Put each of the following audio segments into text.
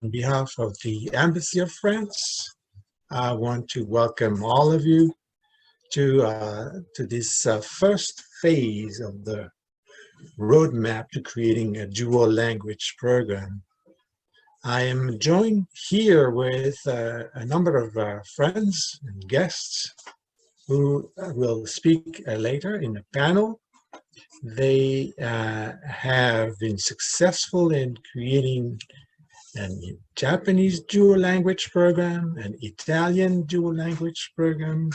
On behalf of the Embassy of France, I want to welcome all of you to this first phase of the roadmap to creating a dual language program. I am joined here with a number of friends and guests who will speak later in the panel. They have been successful in creating a Japanese dual language program, an Italian dual language program,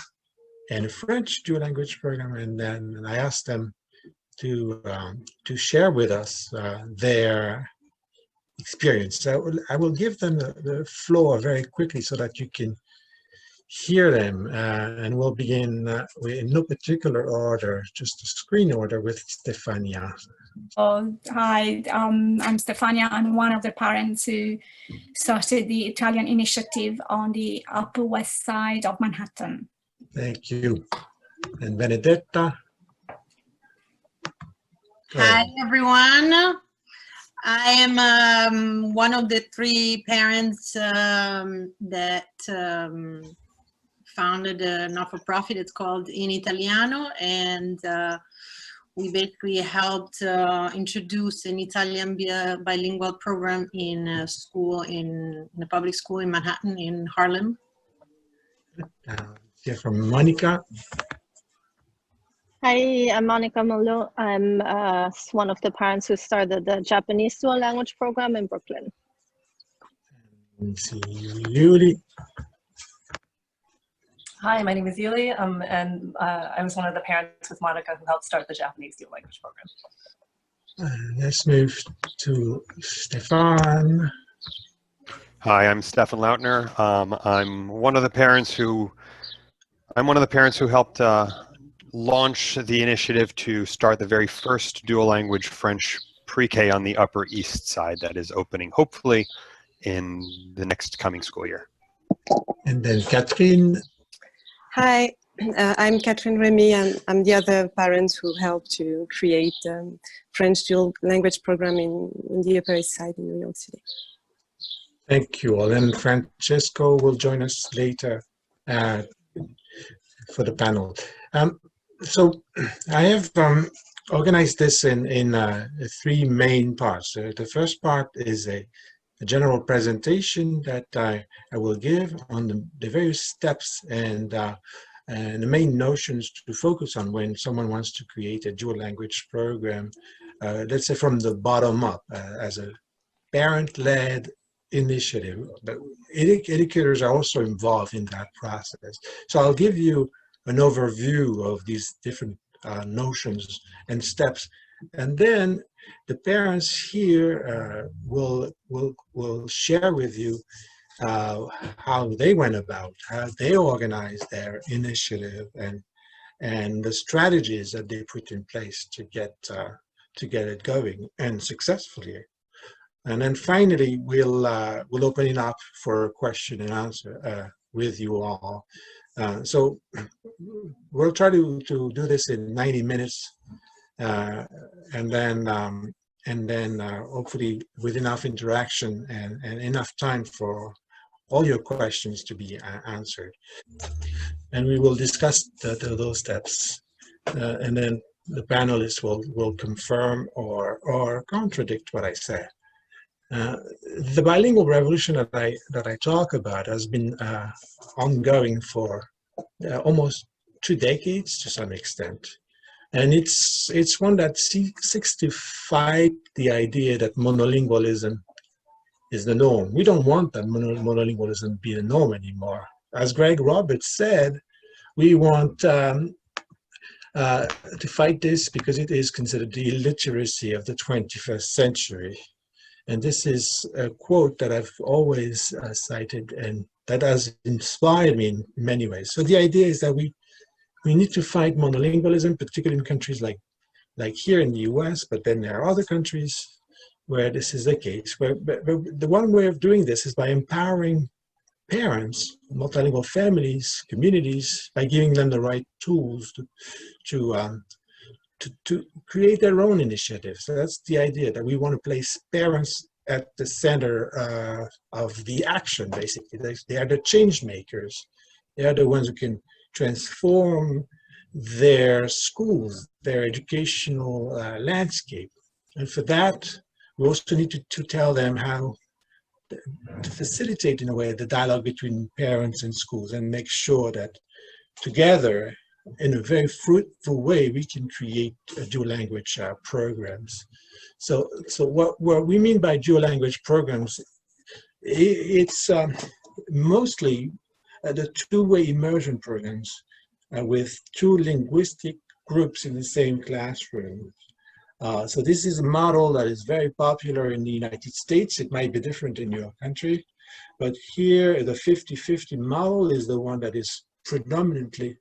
and a French dual language program. And then I asked them to share with us their experience. I will give them the floor very quickly so that you can hear them, and we'll begin in no particular order, just a screen order with Stefania. Hi, I'm Stefania. I'm one of the parents who started the Italian initiative on the Upper West Side of Manhattan. Thank you. And Benedetta? Hi, everyone. I am one of the three parents that founded a not-for-profit. It's called In Italiano, and we basically helped introduce an Italian bilingual program in a school, in a public school in Manhattan, in Harlem. Here from Monica. Hi, I'm Monica Malo. I'm one of the parents who started the Japanese dual language program in Brooklyn. Let's see, Yuli. Hi, my name is Yuli, and I was one of the parents with Monica who helped start the Japanese dual language program. Let's move to Stefan. Hi, I'm Stefan Lautner. I'm one of the parents who helped launch the initiative to start the very first dual language French pre-K on the Upper East Side that is opening hopefully in the next coming school year. And then Catherine. Hi, I'm Catherine Remy, and I'm the other parent who helped to create French dual language program in the Upper East Side in New York City. Thank you all. And Francesco will join us later for the panel. So I have organized this in three main parts. The first part is a general presentation that I will give on the various steps and the main notions to focus on when someone wants to create a dual language program, let's say from the bottom up, as a parent-led initiative. But educators are also involved in that process. So I'll give you an overview of these different notions and steps, and then the parents here will share with you how they went about, how they organized their initiative, and the strategies that they put in place to get it going and successfully. And then finally, we'll open it up for a question and answer with you all. So we'll try to do this in 90 minutes, and then hopefully with enough interaction and enough time for all your questions to be answered. And we will discuss those steps, and then the panelists will confirm or contradict what I say. The bilingual revolution that I talk about has been ongoing for almost 2 decades to some extent, and it's one that seeks to fight the idea that monolingualism is the norm. We don't want that monolingualism to be the norm anymore. As Greg Roberts said, we want to fight this because it is considered the illiteracy of the 21st century. And this is a quote that I've always cited, and that has inspired me in many ways. So the idea is that we need to fight monolingualism, particularly in countries like here in the US, but then there are other countries where this is the case. But the one way of doing this is by empowering parents, multilingual families, communities, by giving them the right tools to create their own initiatives. So that's the idea, that we want to place parents at the center of the action, basically. They are the change makers. They are the ones who can transform their schools, their educational landscape. And for that, we also need to tell them how to facilitate, in a way, the dialogue between parents and schools, and make sure that together, in a very fruitful way, we can create dual language programs. So what we mean by dual language programs, it's mostly the two-way immersion programs with two linguistic groups in the same classroom. So this is a model that is very popular in the United States. It might be different in your country, but here the 50-50 model is the one that is predominantly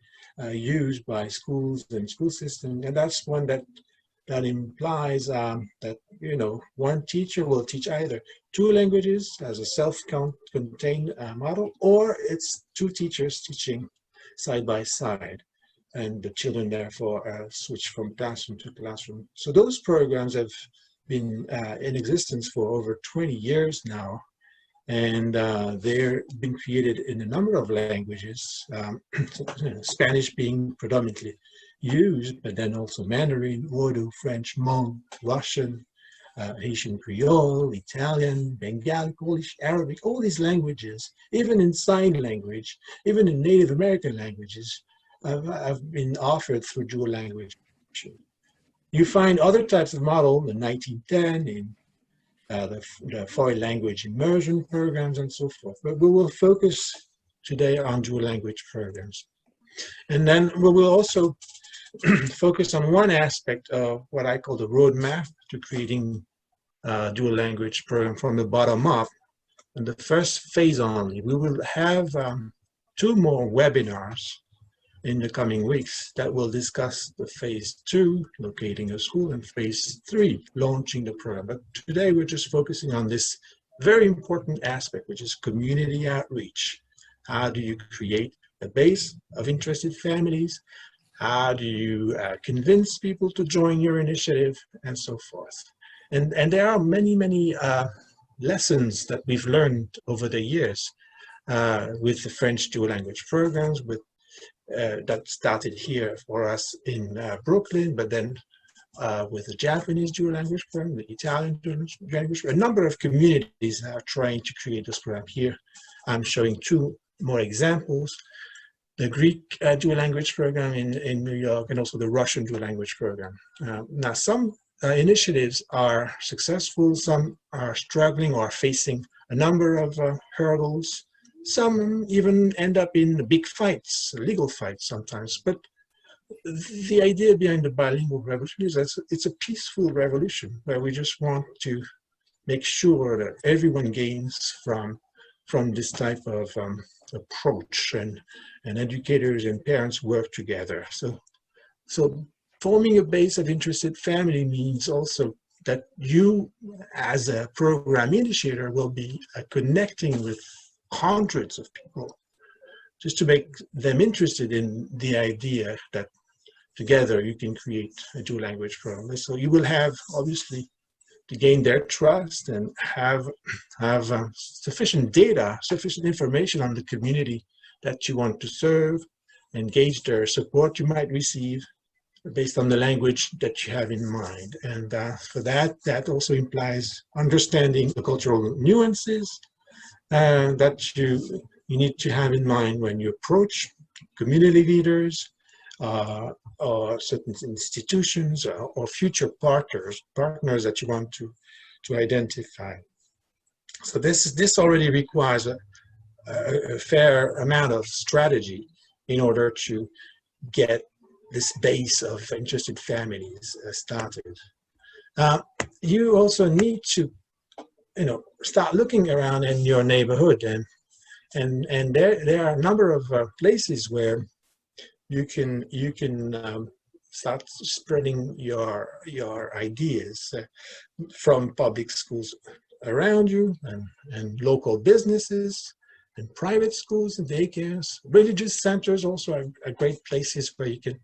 used by schools and school systems, and that's one that implies that, you know, one teacher will teach either two languages as a self-contained model, or it's two teachers teaching side by side, and the children therefore switch from classroom to classroom. So those programs have been in existence for over 20 years now, and they've been created in a number of languages, Spanish being predominantly used, but then also Mandarin, Urdu, French, Hmong, Russian, Haitian Creole, Italian, Bengali, Polish, Arabic, all these languages, even in sign language, even in Native American languages, have been offered through dual language. You find other types of model in 1910 in the foreign language immersion programs and so forth, but we will focus today on dual language programs. And then we will also focus on one aspect of what I call the roadmap to creating a dual language program from the bottom up. In the first phase only, we will have 2 more webinars in the coming weeks that will discuss the phase 2, locating a school, and phase 3, launching the program. But today we're just focusing on this very important aspect, which is community outreach. How do you create a base of interested families? How do you convince people to join your initiative, and so forth? And there are many lessons that we've learned over the years with the French dual language programs, with that started here for us in Brooklyn, but then with the Japanese dual language program, the Italian dual language program. A number of communities are trying to create this program. Here I'm showing 2 more examples. The Greek dual language program in New York, and also the Russian dual language program. Now, some initiatives are successful, some are struggling or facing a number of hurdles. Some even end up in big fights, legal fights sometimes. But the idea behind the bilingual revolution is that it's a peaceful revolution where we just want to make sure that everyone gains from this type of approach, and educators and parents work together. So forming a base of interested family means also that you, as a program initiator, will be connecting with hundreds of people just to make them interested in the idea that together you can create a dual language program. So you will have, obviously, to gain their trust and have sufficient data, sufficient information on the community that you want to serve, engage their support you might receive based on the language that you have in mind. And for that also implies understanding the cultural nuances that you need to have in mind when you approach community leaders or certain institutions or future partners that you want to identify. So this already requires a fair amount of strategy in order to get this base of interested families started. You also need to, start looking around in your neighborhood, and there are a number of places where you can start spreading your ideas from public schools around you, and local businesses, and private schools and daycares. Religious centers also are great places where you can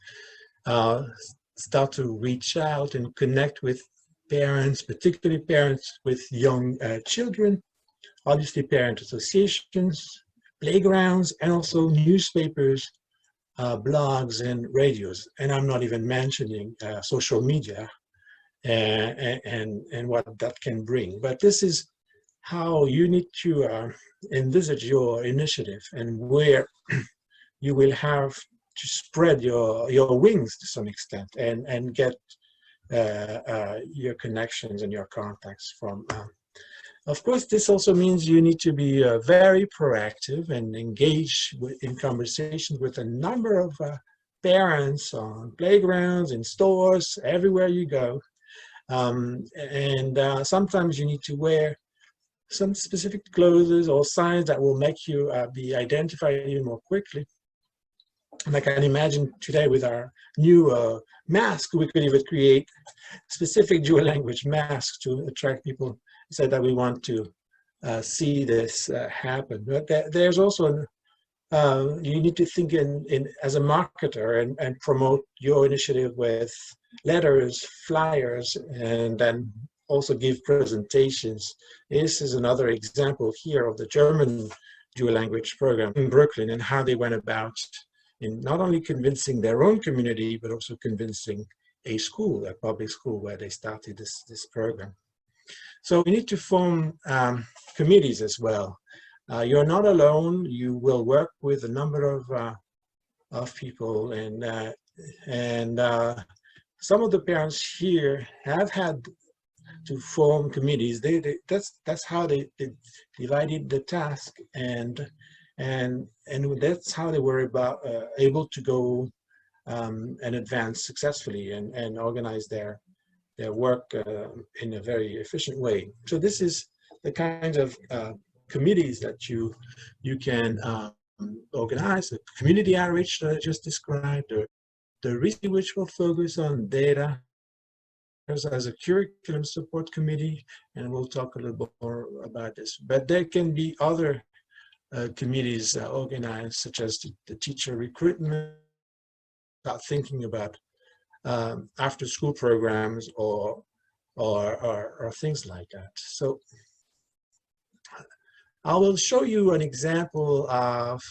start to reach out and connect with parents, particularly parents with young children, obviously parent associations, playgrounds, and also newspapers, blogs, and radios. And I'm not even mentioning social media and what that can bring. But this is how you need to envisage your initiative and where you will have to spread your wings to some extent and get your connections and your contacts from. Of course, this also means you need to be very proactive and engage in conversations with a number of parents on playgrounds, in stores, everywhere you go. Sometimes you need to wear some specific clothes or signs that will make you be identified even more quickly. And I can imagine today with our new mask, we could even create specific dual language masks to attract people, so that we want to see this happen. But there's also, you need to think as a marketer and promote your initiative with letters, flyers, and then also give presentations. This is another example here of the German dual language program in Brooklyn and how they went about in not only convincing their own community, but also convincing a school, a public school where they started this program. So we need to form committees as well. You're not alone. You will work with a number of people, and some of the parents here have had to form committees. That's how they divided the task, and that's how they were able to go and advance successfully and organize their work in a very efficient way. So this is the kind of committees that you can organize. The community outreach that I just described, the research which will focus on data, as a curriculum support committee, and we'll talk a little bit more about this. But there can be other committees organized, such as the teacher recruitment, about thinking about after school programs or things like that. So I will show you an example of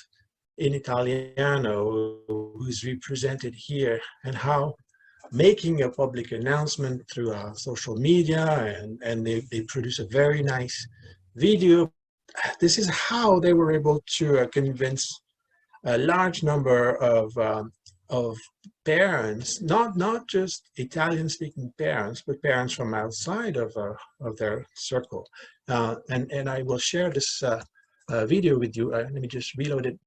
In Italiano, who's represented here, and how making a public announcement through social media, and they produce a very nice video. This is how they were able to convince a large number of parents, not just Italian-speaking parents, but parents from outside of their circle. And I will share this video with you. Let me just reload it.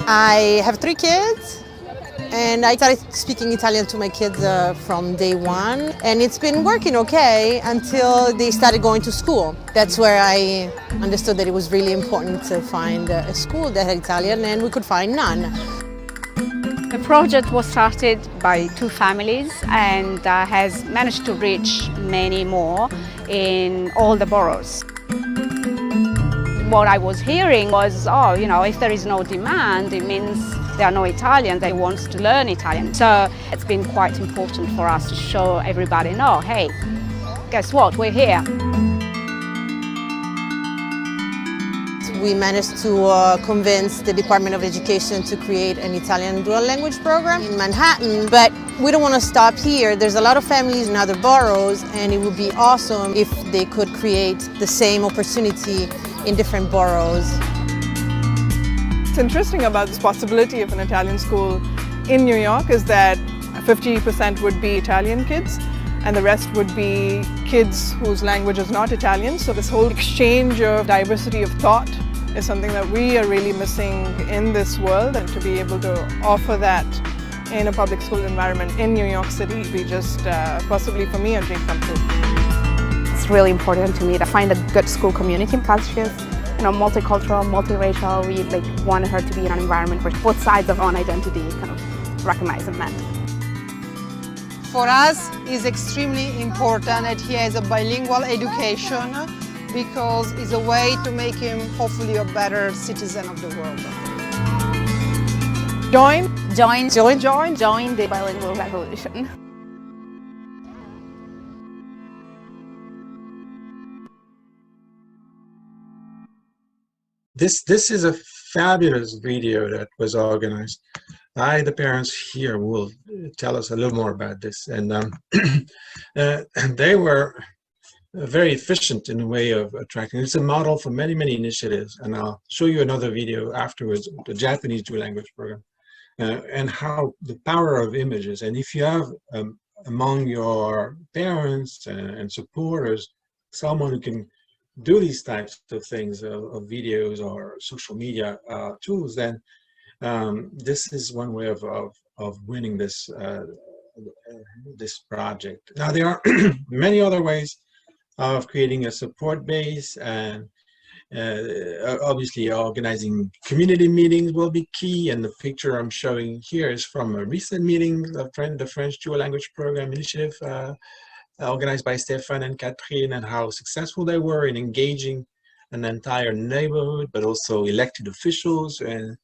I have 3 kids, and I started speaking Italian to my kids from day one, and it's been working okay until they started going to school. That's where I understood that it was really important to find a school that had Italian, and we could find none. The project was started by 2 families and has managed to reach many more in all the boroughs. What I was hearing was, oh, you know, if there is no demand, it means there are no Italians, they want to learn Italian. So it's been quite important for us to show everybody, no, hey, guess what, we're here. We managed to convince the Department of Education to create an Italian dual language program in Manhattan, but we don't want to stop here. There's a lot of families in other boroughs, and it would be awesome if they could create the same opportunity in different boroughs. What's interesting about this possibility of an Italian school in New York is that 50% would be Italian kids, and the rest would be kids whose language is not Italian. So this whole exchange of diversity of thought is something that we are really missing in this world, and to be able to offer that in a public school environment in New York City would be just possibly for me a dream come true. It's really important to me to find a good school community because she's, you know, multicultural, multiracial. We wanted her to be in an environment where both sides of our own identity kind of recognize and met. For us, it's extremely important that he has a bilingual education because it's a way to make him hopefully a better citizen of the world. Join the bilingual revolution. This is a fabulous video that was organized. The parents here will tell us a little more about this, and they were very efficient in the way of attracting. It's a model for many initiatives, and I'll show you another video afterwards, the Japanese dual language program, and how the power of images. And if you have among your parents and supporters someone who can do these types of things, of videos or social media tools, then this is one way of winning this this project. Now there are many other ways of creating a support base, and obviously organizing community meetings will be key. And the picture I'm showing here is from a recent meeting, the French Dual Language Program Initiative, organized by Stéphane and Catherine, and how successful they were in engaging an entire neighborhood, but also elected officials and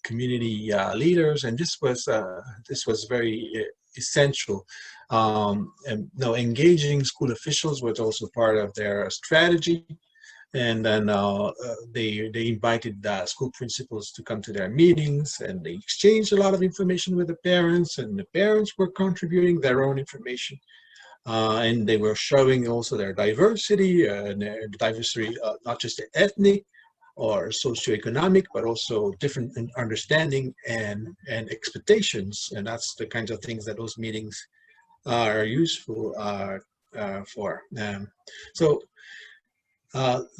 community leaders. And this was very essential. And engaging school officials was also part of their strategy. And then they invited school principals to come to their meetings, and they exchanged a lot of information with the parents, and the parents were contributing their own information. And they were showing also their diversity, and their diversity not just ethnic or socioeconomic, but also different in understanding and expectations. And that's the kinds of things that those meetings are useful for. So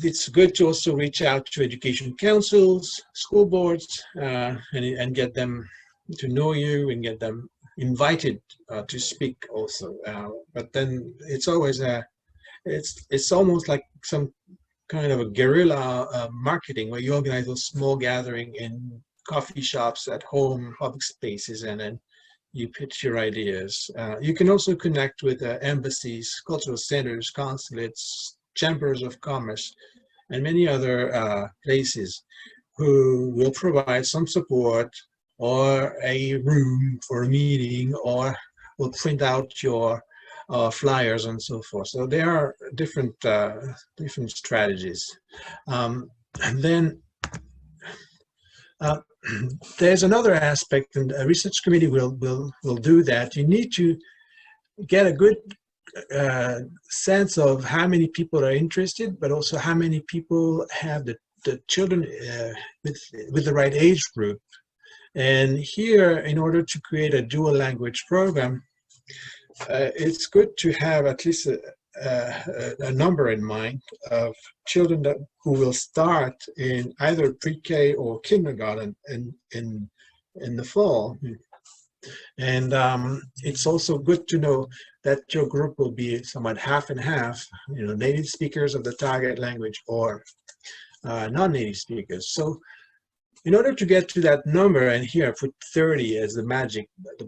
it's good to also reach out to education councils, school boards, and get them to know you and get them invited to speak also. But then it's always it's almost like some kind of a guerrilla marketing, where you organize a small gathering in coffee shops, at home, public spaces, and then you pitch your ideas. You can also connect with embassies, cultural centers, consulates, chambers of commerce, and many other places who will provide some support or a room for a meeting, or will print out your flyers and so forth. So there are different strategies. And then there's another aspect, and a research committee will do that. You need to get a good sense of how many people are interested, but also how many people have the children with the right age group. And here, in order to create a dual language program, it's good to have at least a number in mind of children who will start in either pre-K or kindergarten in the fall. And it's also good to know that your group will be somewhat half and half, native speakers of the target language or non-native speakers. So in order to get to that number, and here I put 30 as the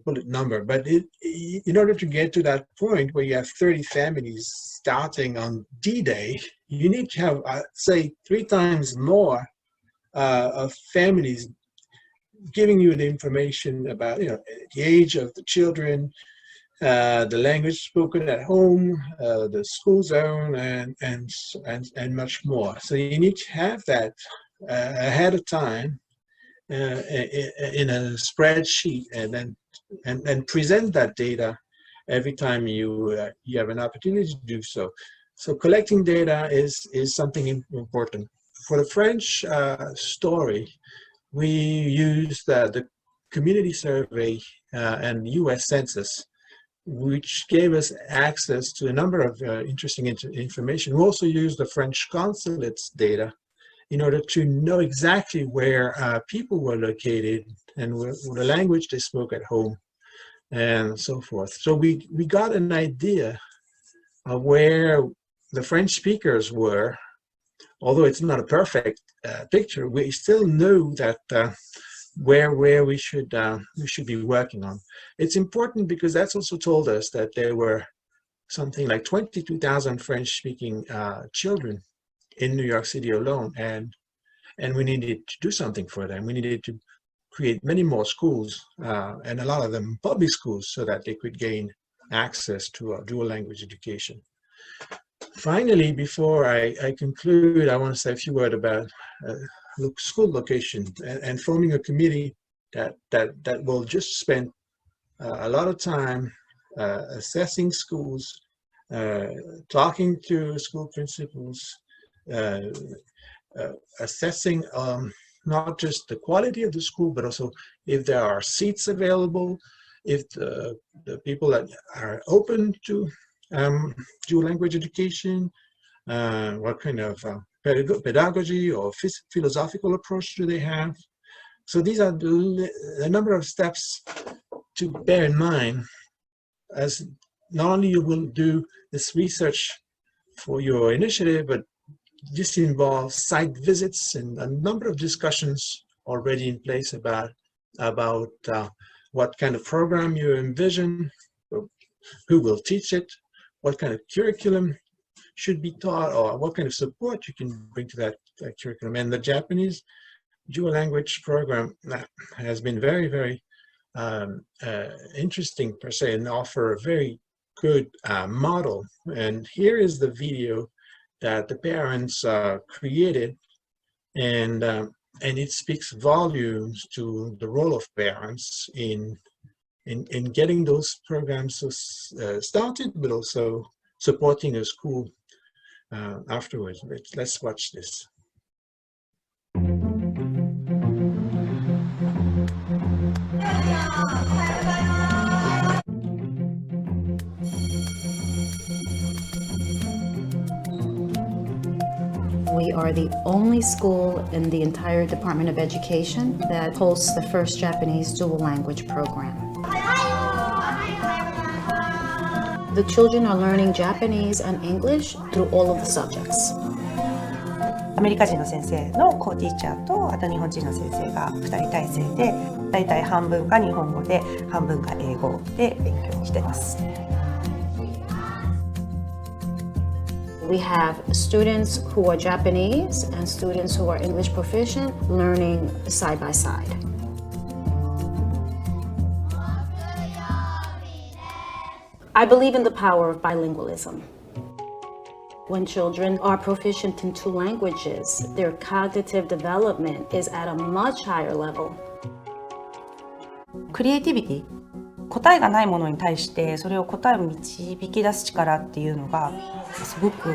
bullet number, but in order to get to that point where you have 30 families starting on D-Day, you need to have, say, 3 times more of families giving you the information about the age of the children, the language spoken at home, the school zone, and much more. So you need to have that ahead of time in a spreadsheet, and then present that data every time you have an opportunity to do so. So collecting data is something important. For the French story, we used the community survey and US Census, which gave us access to a number of interesting information. We also used the French consulate's data in order to know exactly where people were located and what the language they spoke at home and so forth. So we got an idea of where the French speakers were. Although it's not a perfect picture, we still know that where we should be working on. It's important because that's also told us that there were something like 22,000 French-speaking children in New York City alone, and we needed to do something for them. We needed to create many more schools, and a lot of them public schools, so that they could gain access to dual language education. Finally, before I conclude, I want to say a few words about school location and forming a committee that will just spend a lot of time assessing schools, talking to school principals, assessing not just the quality of the school, but also if there are seats available, if the people that are open to dual language education, what kind of pedagogy or philosophical approach do they have. So these are the number of steps to bear in mind, as not only you will do this research for your initiative, but this involves site visits and a number of discussions already in place about what kind of program you envision, who will teach it, what kind of curriculum should be taught, or what kind of support you can bring to that curriculum. And the Japanese dual language program has been very, very interesting per se, and offer a very good model. And here is the video that the parents created, and it speaks volumes to the role of parents in getting those programs started, but also supporting a school afterwards. Let's watch this. We are the only school in the entire Department of Education that hosts the first Japanese dual language program. The children are learning Japanese and English through all of the subjects. アメリカ人の先生のコーティーチャーとあと日本人の先生が2人体制で、だいたい半分が日本語で半分が英語で勉強しています。We have students who are Japanese and students who are English proficient learning side by side. I believe in the power of bilingualism. When children are proficient in two languages, their cognitive development is at a much higher level. クリエイティビティ、答えがないものに対してそれを答えを導き出す力っていうのがすごく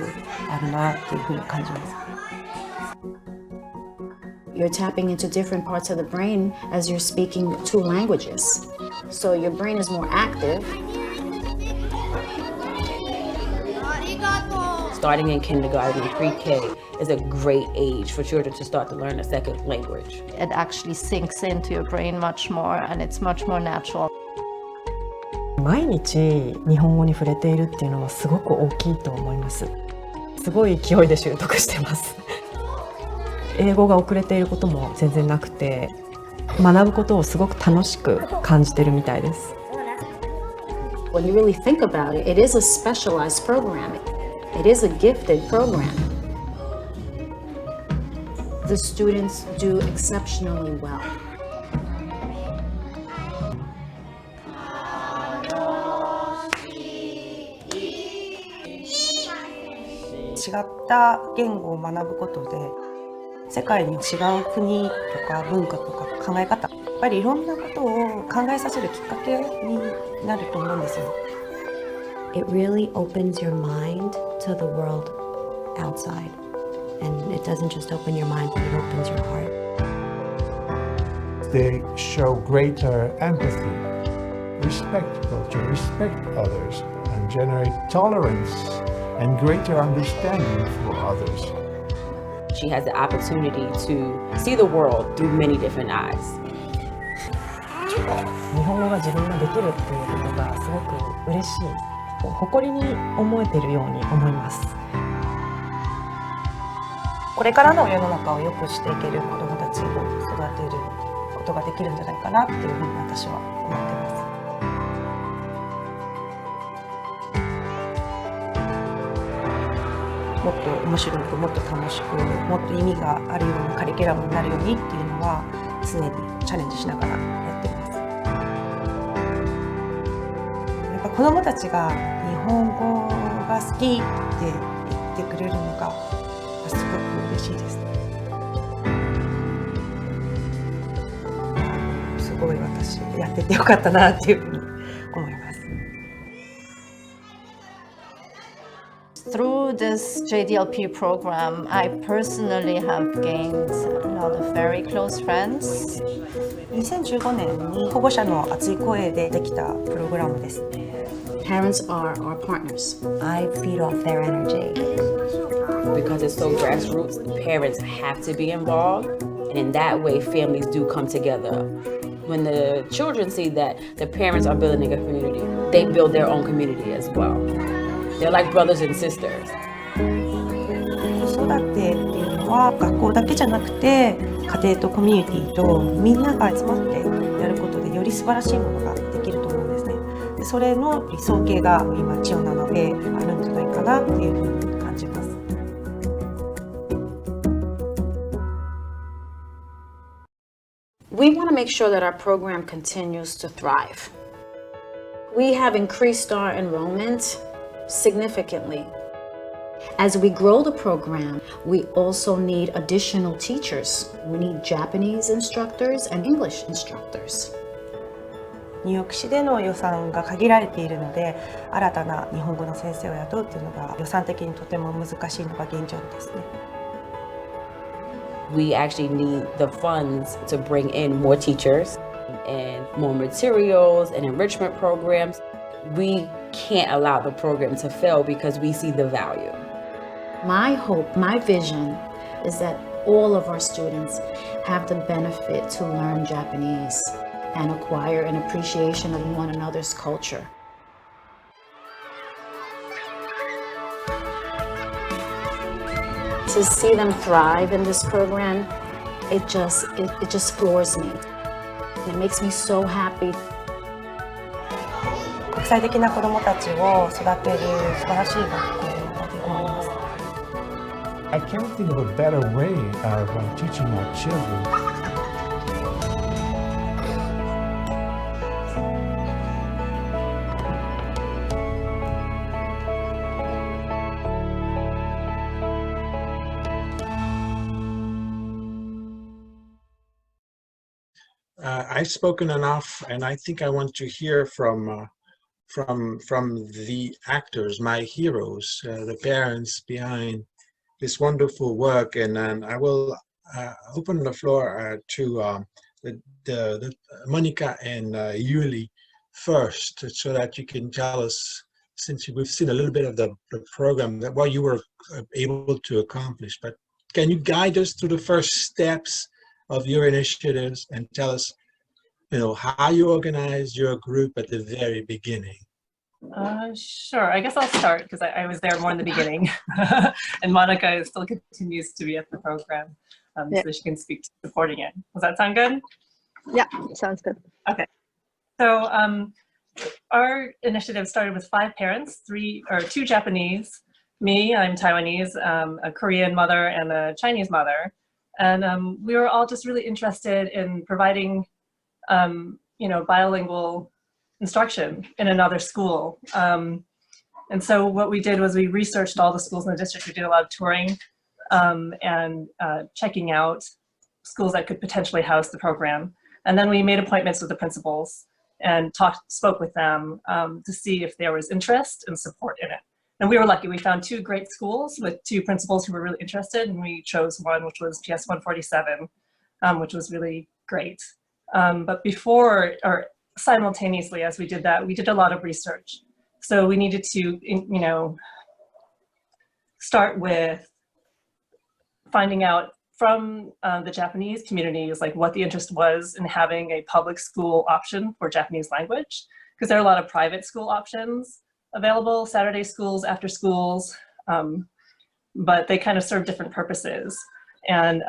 あるなっていうふうに感じます。You're tapping into different parts of the brain as you're speaking two languages. So your brain is more active. Starting in kindergarten, pre-K is a great age for children to start to learn a second language. It actually sinks into your brain much more and it's much more natural. 毎日日本語に触れているっていうのはすごく大きいと思います。すごい勢いで習得してます。英語が遅れていることも全然なくて、学ぶことをすごく楽しく感じてるみたいです。When you really think about it, it is a specialized program. It is a gifted program. The students do exceptionally well. 違った言語を学ぶことで世界に違う国とか文化とか考え方、やっぱりいろんなことを考えさせるきっかけになると思うんですよ。It really opens your mind to the world outside. And it doesn't just open your mind, but it opens your heart. They show greater empathy, respect culture, respect others, and generate tolerance and greater understanding for others. She has the opportunity to see the world through many different eyes. 日本語が自分ができるっていうことがすごく嬉しい。誇りに思えているように思います。これからの世の中を良くしていける子どもたちを育てることができるんじゃないかなっていうふうに私は思ってます。もっと面白く、もっと楽しく、もっと意味があるようなカリキュラムになるようにっていうのは常にチャレンジしながらやってます。やっぱ子どもたちが日本語が好きって言ってくれるのがすごく嬉しいです。すごい私やっててよかったなっていうふうに思います。Through this JDLP program, I personally have gained a lot of very close friends. 2015年に保護者の熱い声でできたプログラムです。Parents are our partners. I feed off their energy. Because it's so grassroots, parents have to be involved, and in that way, families do come together. When the children see that the parents are building a community, they build their own community as well. They're like brothers and sisters. 子育てっていうのは学校だけじゃなくて家庭とコミュニティとみんなが集まってやることでより素晴らしいものができると思うんですね。でそれの理想形が今千代なのであるんじゃないかなっていうふうに感じます。We want to make sure that our program continues to thrive. We have increased our enrollment significantly. As we grow the program, we also need additional teachers. We need Japanese instructors and English instructors. ニューヨーク市での予算が限られているので、新たな日本語の先生を雇うというのが予算的にとても難しいのが現状ですね。We actually need the funds to bring in more teachers and more materials and enrichment programs. We can't allow the program to fail because we see the value. My hope, my vision is that all of our students have the benefit to learn Japanese and acquire an appreciation of one another's culture. To see them thrive in this program, it just floors me. It makes me so happy. 国際的な子どもたちを育てる素晴らしい学校だと思います。I can't think of a better way of teaching our children. I've spoken enough, and I think I want to hear from the actors, my heroes, the parents behind this wonderful work, and I will open the floor to the Monica and Yuli first, so that you can tell us, since we've seen a little bit of the program, that what you were able to accomplish. But can you guide us through the first steps of your initiatives and tell us, how you organized your group at the very beginning? Sure. I guess I'll start because I was there more in the beginning, and Monica still continues to be at the program, so she can speak to supporting it. Does that sound good? Yeah, sounds good. Okay. So our initiative started with 5 parents, 2 Japanese, me, I'm Taiwanese, a Korean mother, and a Chinese mother. And we were all just really interested in providing, bilingual instruction in another school. And so what we did was we researched all the schools in the district. We did a lot of touring and checking out schools that could potentially house the program. And then we made appointments with the principals and spoke with them to see if there was interest and support in it. And we were lucky. We found 2 great schools with 2 principals who were really interested, and we chose one, which was PS 147, which was really great. But before, or simultaneously as we did that, we did a lot of research. So we needed to, start with finding out from the Japanese communities, like what the interest was in having a public school option for Japanese language, because there are a lot of private school options available, Saturday schools, after schools, but they kind of serve different purposes. And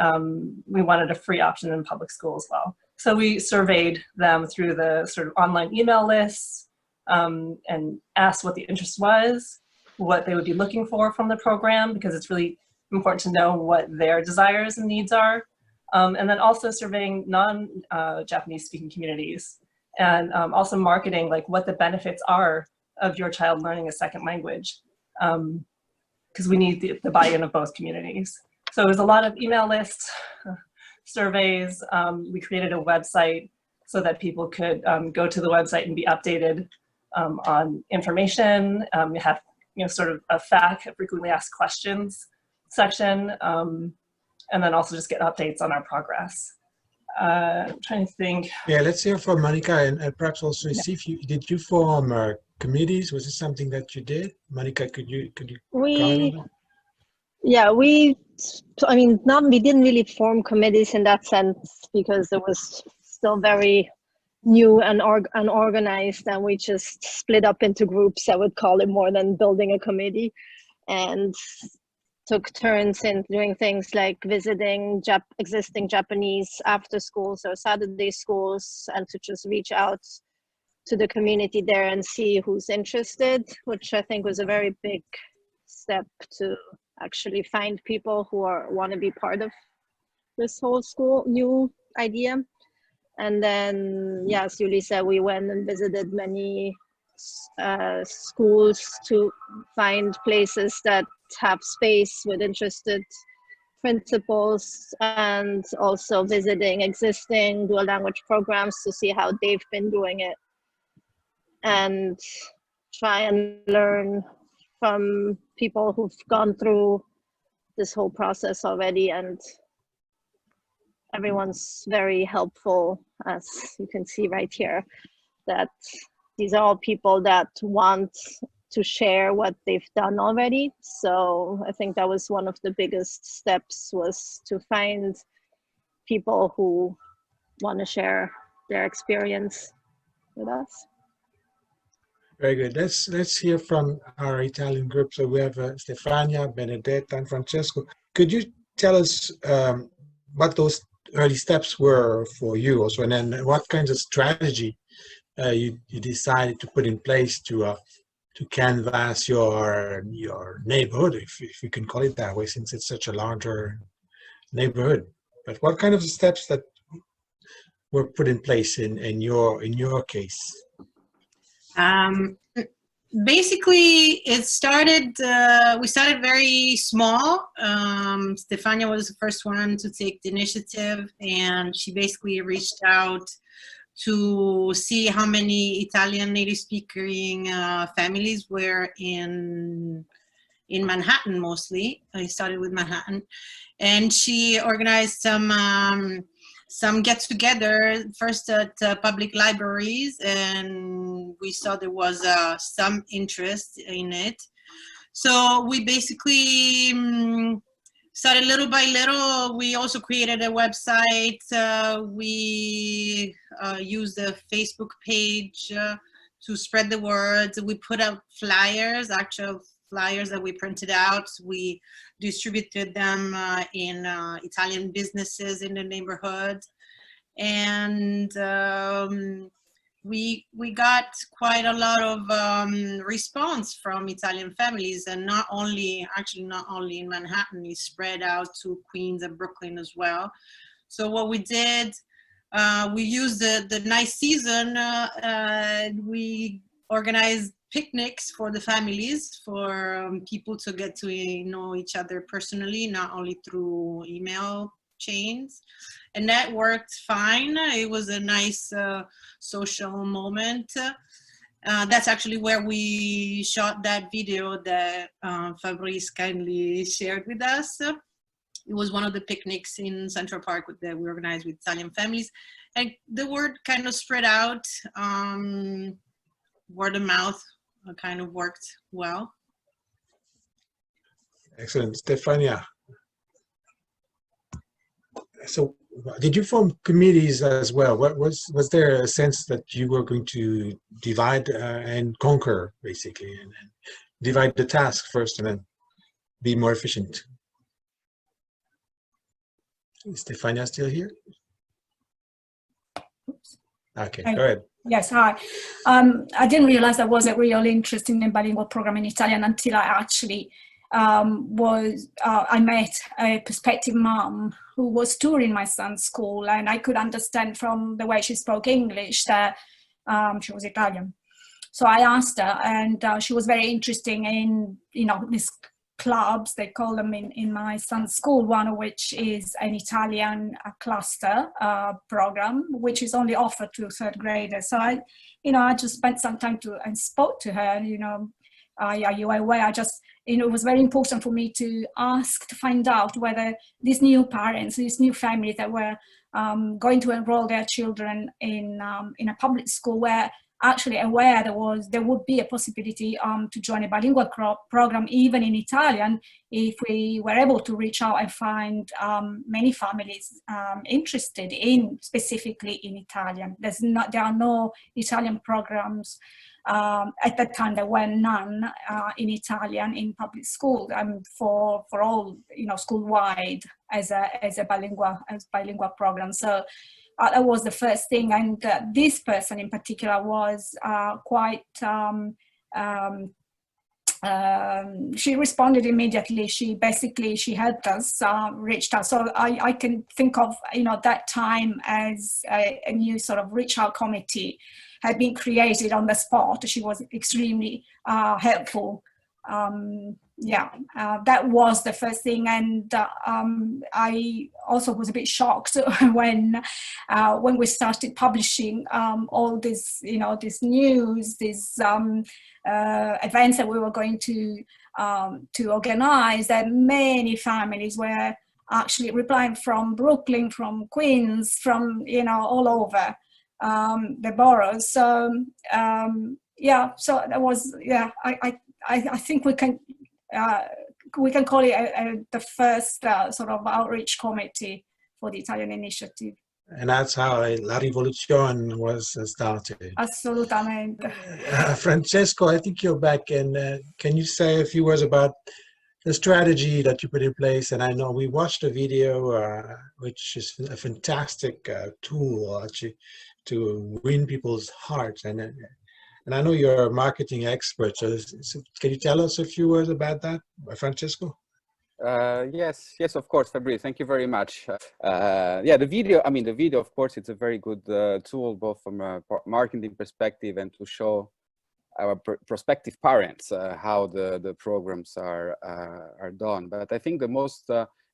we wanted a free option in public school as well. So we surveyed them through the sort of online email lists and asked what the interest was, what they would be looking for from the program, because it's really important to know what their desires and needs are. And then also surveying non-Japanese speaking communities, and also marketing like what the benefits are of your child learning a second language, because we need the buy-in of both communities. So it was a lot of email lists, surveys. We created a website so that people could go to the website and be updated on information. We have sort of a FAQ, a frequently asked questions section, and then also just get updates on our progress. I'm trying to think. Yeah, let's hear from Monica, and perhaps also see if did you form committees? Was this something that you did? Monica, could you comment on that? Yeah, we didn't really form committees in that sense because it was still very new and unorganized, and we just split up into groups, I would call it, more than building a committee, and took turns in doing things like visiting existing Japanese after schools or Saturday schools, and to just reach out to the community there and see who's interested, which I think was a very big step to actually find people who want to be part of this whole school new idea. And then, yeah, as Julie said, we went and visited many schools to find places that have space with interested principals, and also visiting existing dual language programs to see how they've been doing it, and try and learn from people who've gone through this whole process already. And everyone's very helpful, as you can see right here, that these are all people that want to share what they've done already. So I think that was one of the biggest steps, was to find people who want to share their experience with us. Very good. Let's hear from our Italian group. So we have Stefania, Benedetta, and Francesco. Could you tell us what those early steps were for you also, and then what kinds of strategy you decided to put in place to canvass your neighborhood, if you can call it that way, since it's such a larger neighborhood? But what kind of steps that were put in place in your case? Basically, it started. We started very small. Stefania was the first one to take the initiative, and she basically reached out to see how many Italian native speaking families were in Manhattan mostly. I started with Manhattan, and she organized some get-together first at public libraries, and we saw there was some interest in it. So we basically started little by little. We also created a website. We used a Facebook page to spread the word. We put out flyers, actual flyers that we printed out. We distributed them in Italian businesses in the neighborhood. And we got quite a lot of response from Italian families, and not only in Manhattan, it spread out to Queens and Brooklyn as well. So what we did, we used the nice season, we organized picnics for the families, for people to get to know each other personally, not only through email chains. And that worked fine. It was a nice social moment. That's actually where we shot that video that Fabrice kindly shared with us. It was one of the picnics in Central Park that we organized with Italian families. And the word kind of spread out. Word of mouth kind of worked well. Excellent. Stefania. So did you form committees as well? Was there a sense that you were going to divide and conquer, basically, and divide the task first and then be more efficient? Is Stefania still here? Okay, go ahead. Yes, hi. I didn't realize there was a real interest in a bilingual program in Italian until I actually I met a prospective mom who was touring my son's school, and I could understand from the way she spoke English that she was Italian. So I asked her, and she was very interested in, these clubs, they call them in my son's school, one of which is an Italian cluster program, which is only offered to third graders. So I just spent some time and spoke to her, are you aware? It was very important for me to find out whether these new parents, these new families that were going to enroll their children in a public school were actually aware there would be a possibility to join a bilingual program, even in Italian, if we were able to reach out and find many families interested specifically in Italian. There are no Italian programs. At that time, there were none in Italian in public school, for all, school-wide as a bilingual program. So that was the first thing, and this person in particular was quite. She responded immediately. She helped us, reached out. So I can think of that time as a new sort of reach out committee had been created on the spot. She was extremely helpful. That was the first thing, and I also was a bit shocked when we started publishing all this, this news, these events that we were going to organize. That many families were actually replying from Brooklyn, from Queens, from all over the boroughs. So so that was I think we can call it the first sort of outreach committee for the Italian initiative. And that's how La Rivoluzione was started. Assolutamente. Francesco, I think you're back, and can you say a few words about the strategy that you put in place? And I know we watched a video, which is a fantastic tool actually to win people's hearts. And I know you're a marketing expert, so can you tell us a few words about that, Francesco? Yes, of course, Fabrizio. Thank you very much. The video, of course, it's a very good tool, both from a marketing perspective and to show our prospective parents how the programs are done. But I think the most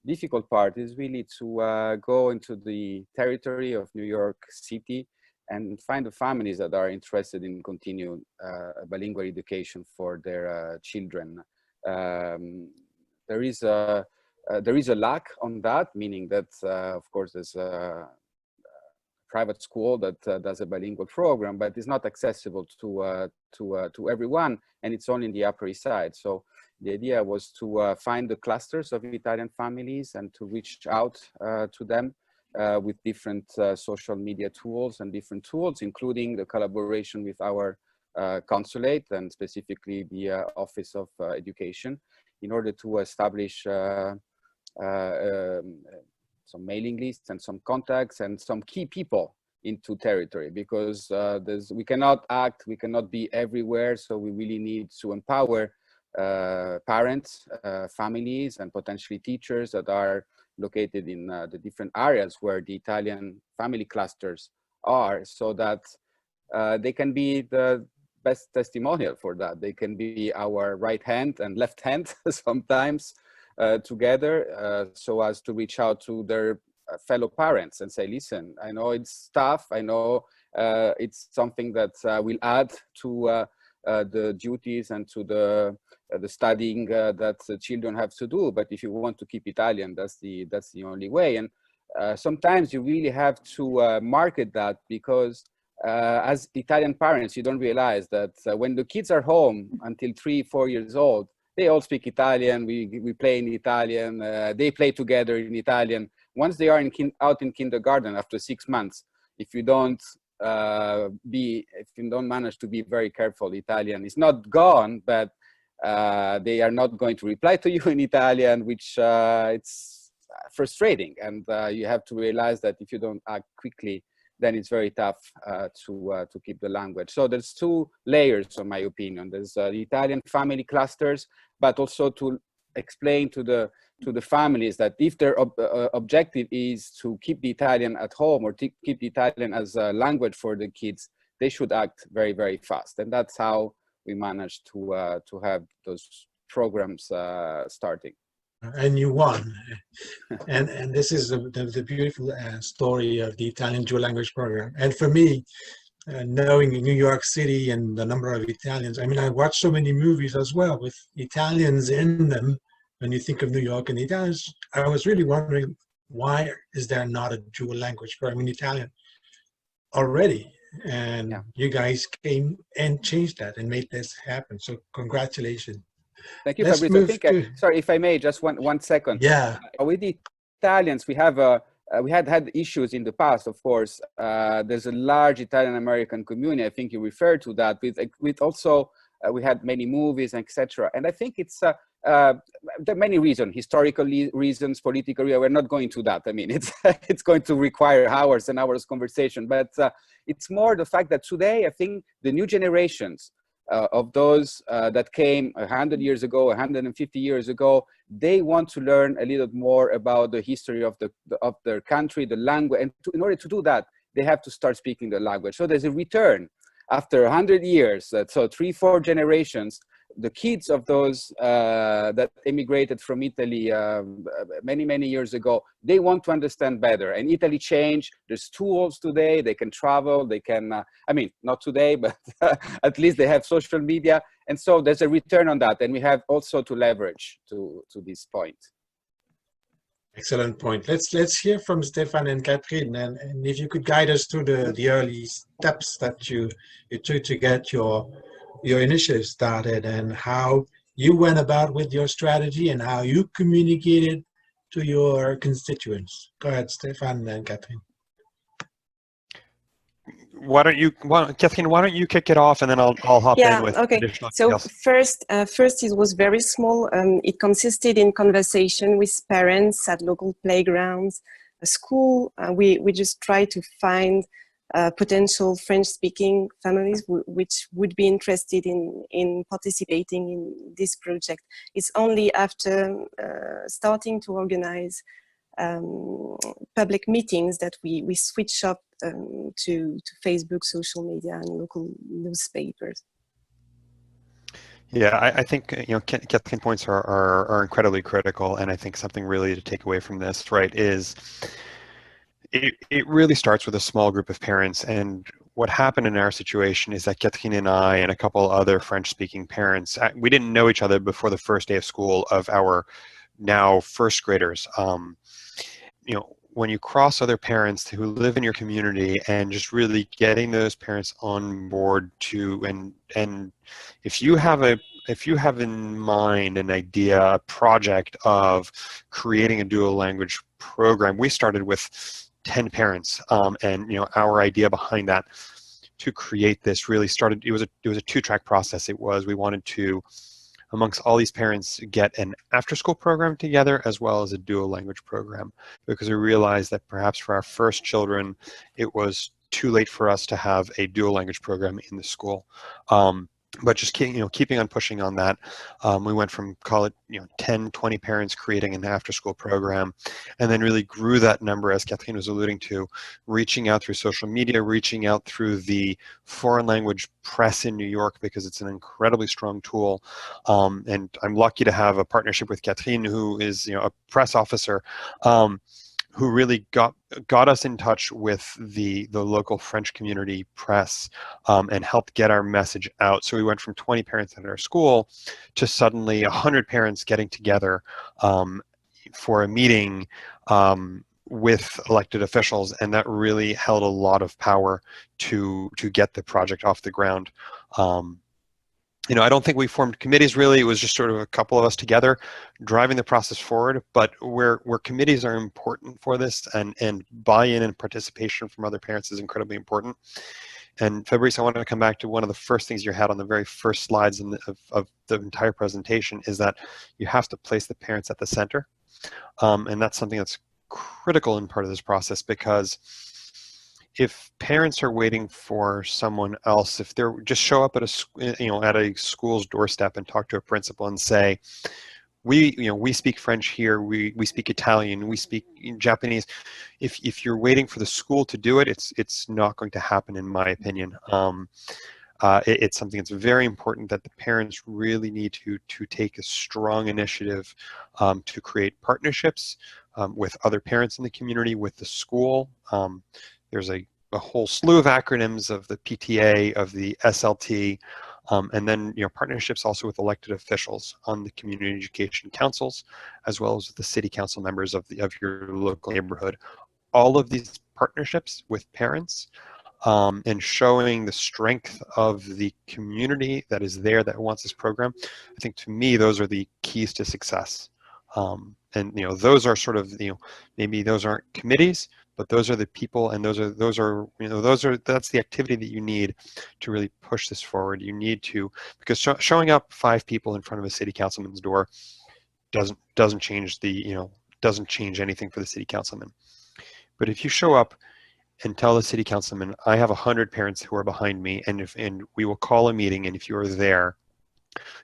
difficult part is really to go into the territory of New York City and find the families that are interested in continuing bilingual education for their children. There is a lack on that, meaning that of course there's a private school that does a bilingual program, but it's not accessible to everyone, and it's only in the Upper East Side. So the idea was to find the clusters of Italian families and to reach out to them with different social media tools and different tools, including the collaboration with our consulate and specifically the Office of Education, in order to establish some mailing lists and some contacts and some key people into territory, because we cannot be everywhere. So we really need to empower parents, families, and potentially teachers that are located in the different areas where the Italian family clusters are, so that they can be the best testimonial for that. They can be our right hand and left hand sometimes together, so as to reach out to their fellow parents and say, listen, I know it's tough, I know it's something that will add to the duties and to the studying that the children have to do, but if you want to keep Italian, that's the only way. And sometimes you really have to market that, because as Italian parents, you don't realize that when the kids are home until 3-4 years old, they all speak Italian, we play in Italian, they play together in Italian. Once they are out in kindergarten after 6 months, if you don't manage to be very careful, Italian is not gone, but they are not going to reply to you in Italian, which it's frustrating. And you have to realize that if you don't act quickly, then it's very tough to keep the language. So there's two layers, in my opinion. There's the Italian family clusters, but also to explain to the families that if their objective is to keep the Italian at home or to keep the Italian as a language for the kids, they should act very, very fast. And that's how we managed to have those programs starting. And you won. And this is the beautiful story of the Italian dual language program. And for me, knowing New York City and the number of Italians, I mean, I watched so many movies as well with Italians in them. When you think of New York and the Italians, I was really wondering, why is there not a dual language program in Italian already? And you guys came and changed that and made this happen. So congratulations. Thank you, Let's Fabrizio. I think, move sorry, if I may, just one second. Yeah. With the Italians, we have we had issues in the past, of course. There's a large Italian-American community. I think you referred to that. With also, we had many movies, etc. And I think it's there are many reasons, historical reasons, political reasons. We're not going to that. I mean, it's going to require hours and hours conversation. But it's more the fact that today, I think the new generations of those that came 100 years ago, 150 years ago, they want to learn a little more about the history of their country, the language, and in order to do that, they have to start speaking the language. So there's a return after 100 years, so 3-4 generations. The kids of those that immigrated from Italy many years ago, they want to understand better. And Italy changed. There's tools today. They can travel. They can, I mean, not today, but at least they have social media. And so there's a return on that. And we have also to leverage to this point. Excellent point. Let's hear from Stefan and Catherine, and if you could guide us through the early steps that you took to get your initiative started, and how you went about with your strategy and how you communicated to your constituents. Go ahead, Stefan and Catherine. Catherine, why don't you kick it off, and then I'll hop in with additional details. First it was very small. It consisted in conversation with parents at local playgrounds, a school. We just tried to find potential French-speaking families which would be interested in participating in this project. It's only after starting to organize public meetings that we switch up to Facebook, social media, and local newspapers. Yeah, I think Catherine points are incredibly critical, and I think something really to take away from this, right, is it really starts with a small group of parents. And what happened in our situation is that Catherine and I and a couple other French-speaking parents, we didn't know each other before the first day of school of our now first graders. When you cross other parents who live in your community and just really getting those parents on board and if you have in mind an idea, a project of creating a dual language program, we started with 10 parents, and our idea behind that to create this really started. It was a 2-track process. We wanted to, amongst all these parents, get an after-school program together as well as a dual language program, because we realized that perhaps for our first children, it was too late for us to have a dual language program in the school. But just keeping on pushing on that, we went from, call it 10, 20 parents creating an after-school program, and then really grew that number, as Catherine was alluding to, reaching out through social media, reaching out through the foreign language press in New York, because it's an incredibly strong tool. And I'm lucky to have a partnership with Catherine, who is a press officer, who really got us in touch with the local French community press, and helped get our message out. So we went from 20 parents at our school to suddenly 100 parents getting together for a meeting with elected officials, and that really held a lot of power to get the project off the ground. I don't think we formed committees really. It was just sort of a couple of us together driving the process forward. But where committees are important for this, and buy-in and participation from other parents is incredibly important. And Fabrice, I want to come back to one of the first things you had on the very first slides of the entire presentation, is that you have to place the parents at the center. And that's something that's critical in part of this process, because if parents are waiting for someone else, if they're just show up at a school's doorstep and talk to a principal and say, we speak French here, we speak Italian, we speak Japanese. If you're waiting for the school to do it, it's not going to happen, in my opinion. It's something that's very important that the parents really need to take a strong initiative to create partnerships with other parents in the community, with the school. There's a whole slew of acronyms of the PTA, of the SLT, and then partnerships also with elected officials on the community education councils, as well as the city council members of your local neighborhood. All of these partnerships with parents and showing the strength of the community that is there that wants this program, I think to me those are the keys to success. And those are sort of maybe those aren't committees, but those are the people, and that's the activity that you need to really push this forward. You need to, because showing up 5 people in front of a city councilman's door doesn't change doesn't change anything for the city councilman. But if you show up and tell the city councilman, I have 100 parents who are behind me, and we will call a meeting, and if you are there,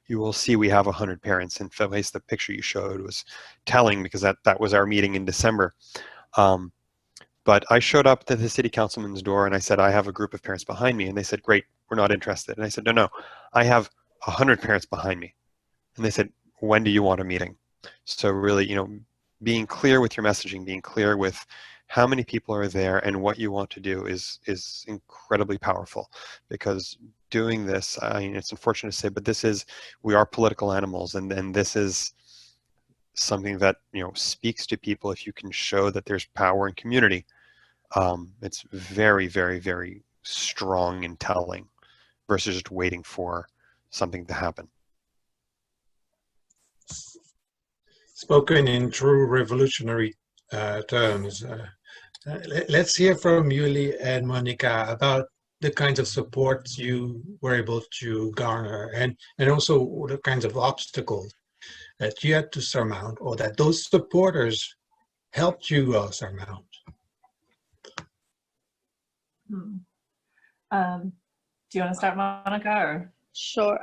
you will see we have 100 parents. And Felice, the picture you showed was telling, because that was our meeting in December. But I showed up to the city councilman's door and I said, I have a group of parents behind me. And they said, great, we're not interested. And I said, no, I have 100 parents behind me. And they said, when do you want a meeting? So really, being clear with your messaging, being clear with how many people are there and what you want to do is incredibly powerful. Because doing this, it's unfortunate to say, but we are political animals, and this is something that speaks to people. If you can show that there's power in community, it's very, very, very strong and telling, versus just waiting for something to happen. Spoken in true revolutionary terms. Let's hear from Yuli and Monica about the kinds of support you were able to garner, and also the kinds of obstacles that you had to surmount, or that those supporters helped you surmount. Do you want to start, Monica? Or? Sure.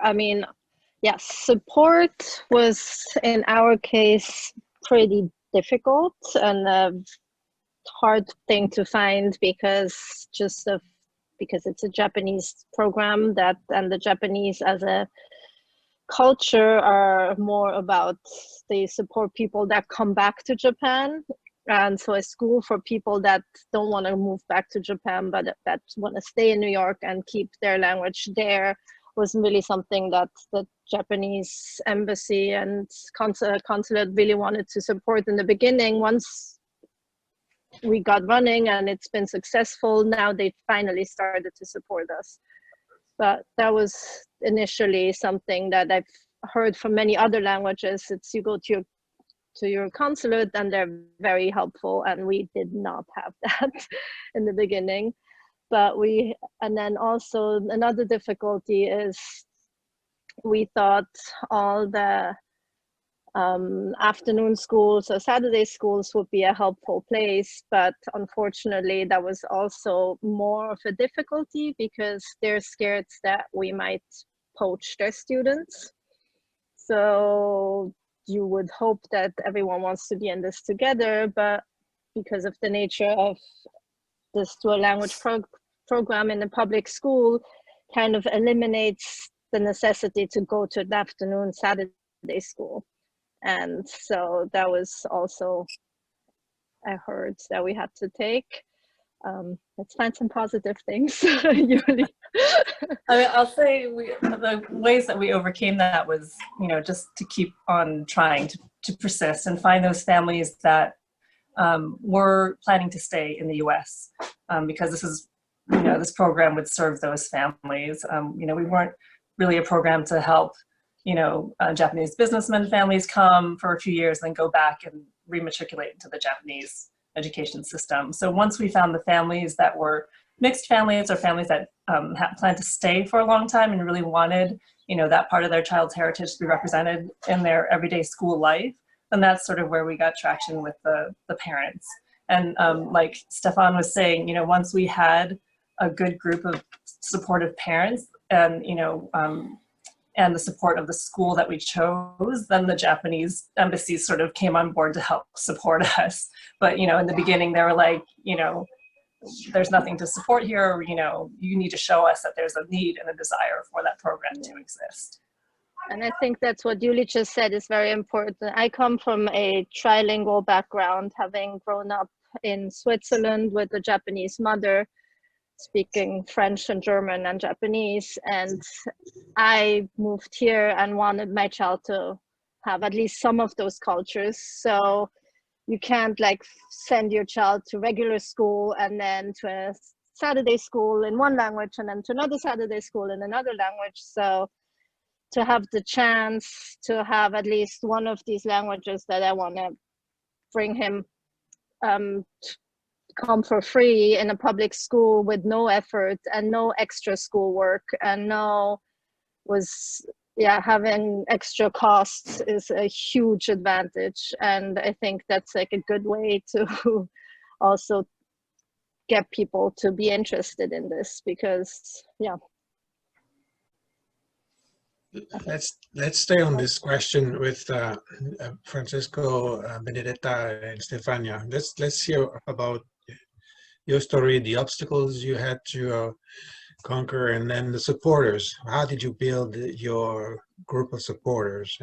Yes, support was in our case pretty difficult and a hard thing to find, because it's a Japanese program and the Japanese as a culture are more about, they support people that come back to Japan. And so a school for people that don't want to move back to Japan, but that want to stay in New York and keep their language there, was really something that the Japanese embassy and consulate really wanted to support in the beginning. Once we got running and it's been successful, now they finally started to support us. But that was initially something that I've heard from many other languages. It's you go to your consulate and they're very helpful, and we did not have that in the beginning. And then also another difficulty is we thought all the afternoon schools or Saturday schools would be a helpful place, but unfortunately that was also more of a difficulty because they're scared that we might poach their students. So you would hope that everyone wants to be in this together, but because of the nature of this dual language program in the public school, kind of eliminates the necessity to go to an afternoon Saturday school. And so that was also, I heard, that we had to take. Let's find some positive things. Usually. I'll say the ways that we overcame that was, just to keep on trying to persist and find those families that were planning to stay in the U.S. Because this is, this program would serve those families. We weren't really a program to help Japanese businessmen families come for a few years, then go back and rematriculate into the Japanese education system. So once we found the families that were mixed families or families that planned to stay for a long time and really wanted, that part of their child's heritage to be represented in their everyday school life, then that's sort of where we got traction with the parents. And like Stefan was saying, once we had a good group of supportive parents and, and the support of the school that we chose, then the Japanese embassy sort of came on board to help support us. But, you know, in the beginning, they were like, you know, there's nothing to support here, you know, you need to show us that there's a need and a desire for that program to exist. And I think that's what Julie just said is very important. I come from a trilingual background, having grown up in Switzerland with a Japanese mother, speaking French and German and Japanese. And I moved here and wanted my child to have at least some of those cultures. So you can't like send your child to regular school and then to a Saturday school in one language and then to another Saturday school in another language. So to have the chance to have at least one of these languages that I want to bring him come for free in a public school with no effort and no extra schoolwork and having extra costs is a huge advantage. And I think that's like a good way to also get people to be interested in this because, yeah. Let's stay on this question with Francesco, Benedetta, and Stefania. Let's hear about your story, the obstacles you had to conquer, and then the supporters. How did you build your group of supporters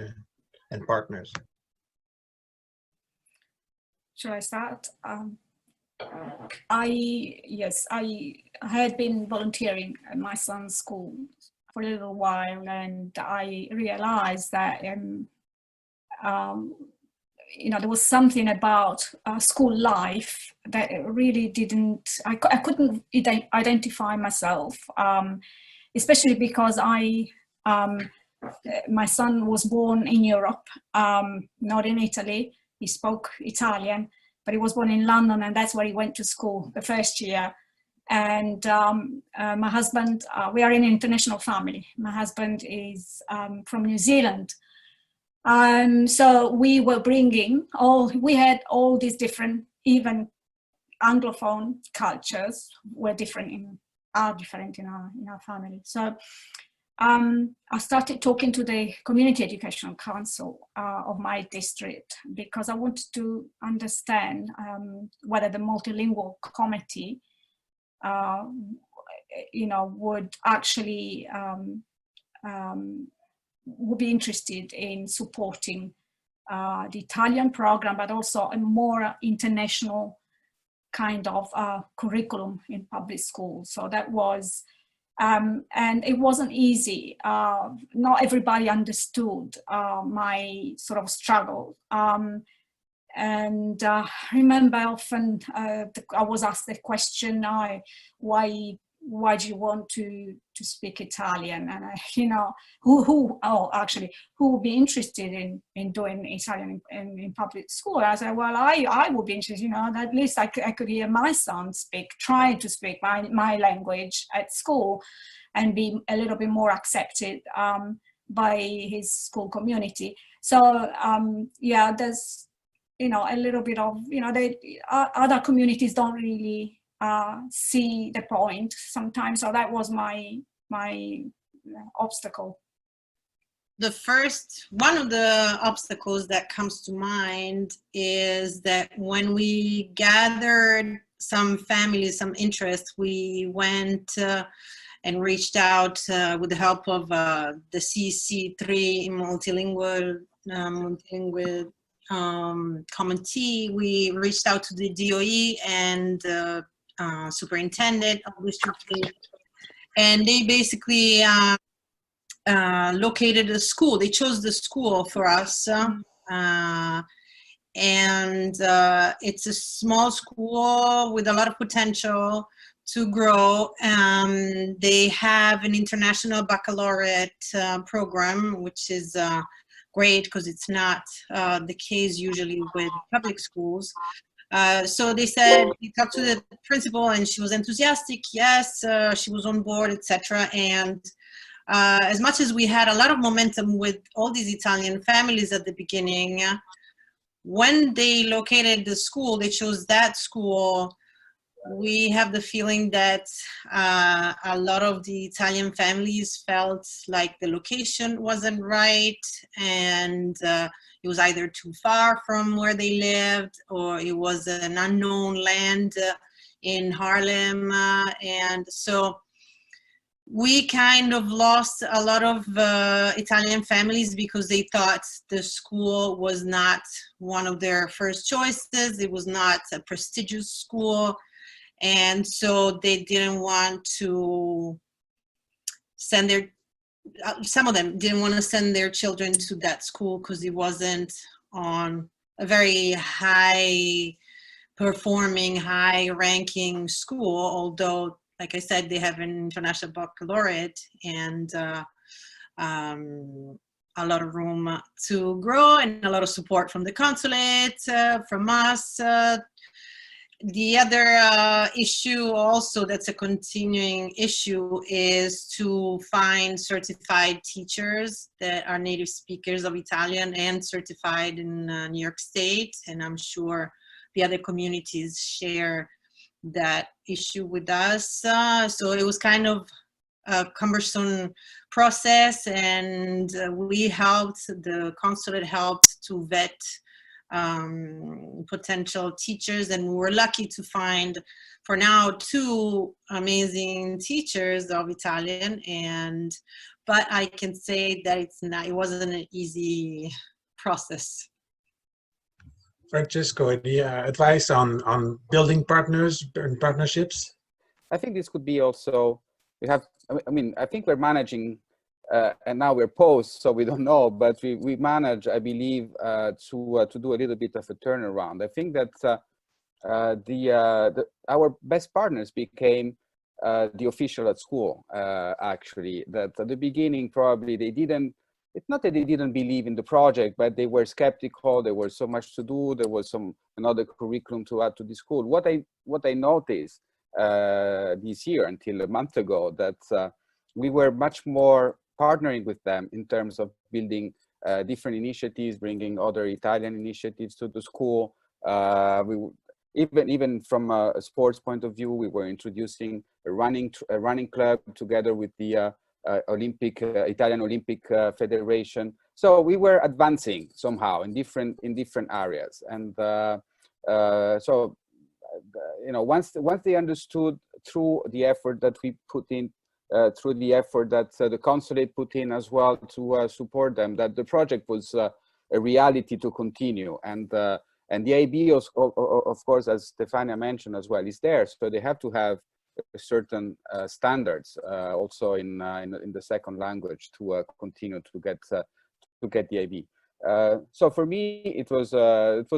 and partners? Shall I start? I had been volunteering at my son's school for a little while, and I realized that you know, there was something about school life that really I couldn't identify myself, especially because my son was born in Europe, not in Italy. He spoke Italian, but he was born in London, and that's where he went to school the first year. And my husband, we are an international family. My husband is from New Zealand. So we were we had all these different, even Anglophone cultures are different in our family. So I started talking to the Community Educational Council of my district because I wanted to understand whether the multilingual committee you know, would actually would be interested in supporting the Italian program, but also a more international kind of curriculum in public schools. So that was, and it wasn't easy. Not everybody understood my sort of struggle. And I remember often I was asked the question, why do you want to speak Italian? And you know, who would be interested in doing Italian in public school? I said, well, I would be interested, you know, at least I could hear my son try to speak my language at school and be a little bit more accepted by his school community. So yeah, there's, you know, a little bit of, you know, other communities don't really see the point sometimes. So that was my obstacle. One of the obstacles that comes to mind is that when we gathered some families, some interest, we went and reached out with the help of the CC3 multilingual committee. We reached out to the DOE and superintendent of District 8, and they basically located a school. They chose the school for us, and it's a small school with a lot of potential to grow. They have an international baccalaureate program, which is great because it's not the case usually with public schools. So they said, we talked to the principal and she was enthusiastic. Yes, she was on board, etc. And as much as we had a lot of momentum with all these Italian families at the beginning, when they located the school, they chose that school, we have the feeling that a lot of the Italian families felt like the location wasn't right, and it was either too far from where they lived, or it was an unknown land in Harlem, and so we kind of lost a lot of Italian families because they thought the school was not one of their first choices. It was not a prestigious school. And so they didn't want to send their, some of them didn't want to send their children to that school because it wasn't on a very high performing, high ranking school, although like I said, they have an international baccalaureate and a lot of room to grow and a lot of support from the consulate, from us. The other issue also that's a continuing issue is to find certified teachers that are native speakers of Italian and certified in New York State. And I'm sure the other communities share that issue with us. So it was kind of a cumbersome process, and we helped, the consulate helped to vet potential teachers, and we were lucky to find for now 2 amazing teachers of Italian, but I can say that it wasn't an easy process. Francesco, any advice on building partners and partnerships? I think this could be also, we have, I mean, I think we're managing, and now we're post, so we don't know, but we manage, I believe, to do a little bit of a turnaround. I think that our best partners became the official at school, actually. That at the beginning, probably they didn't, it's not that they didn't believe in the project, but they were skeptical. There was so much to do. There was another curriculum to add to the school. What I noticed this year until a month ago, that we were much more partnering with them in terms of building different initiatives, bringing other Italian initiatives to the school. Even from a sports point of view, we were introducing a running club together with the Italian Olympic Federation. So we were advancing somehow in different areas, and so you know, once they understood through the effort that we put in, through the effort that the consulate put in as well to support them, that the project was a reality to continue, and the IB, of course, as Stefania mentioned as well, is there. So they have to have certain standards also in the second language to continue to get the IB. So for me, it was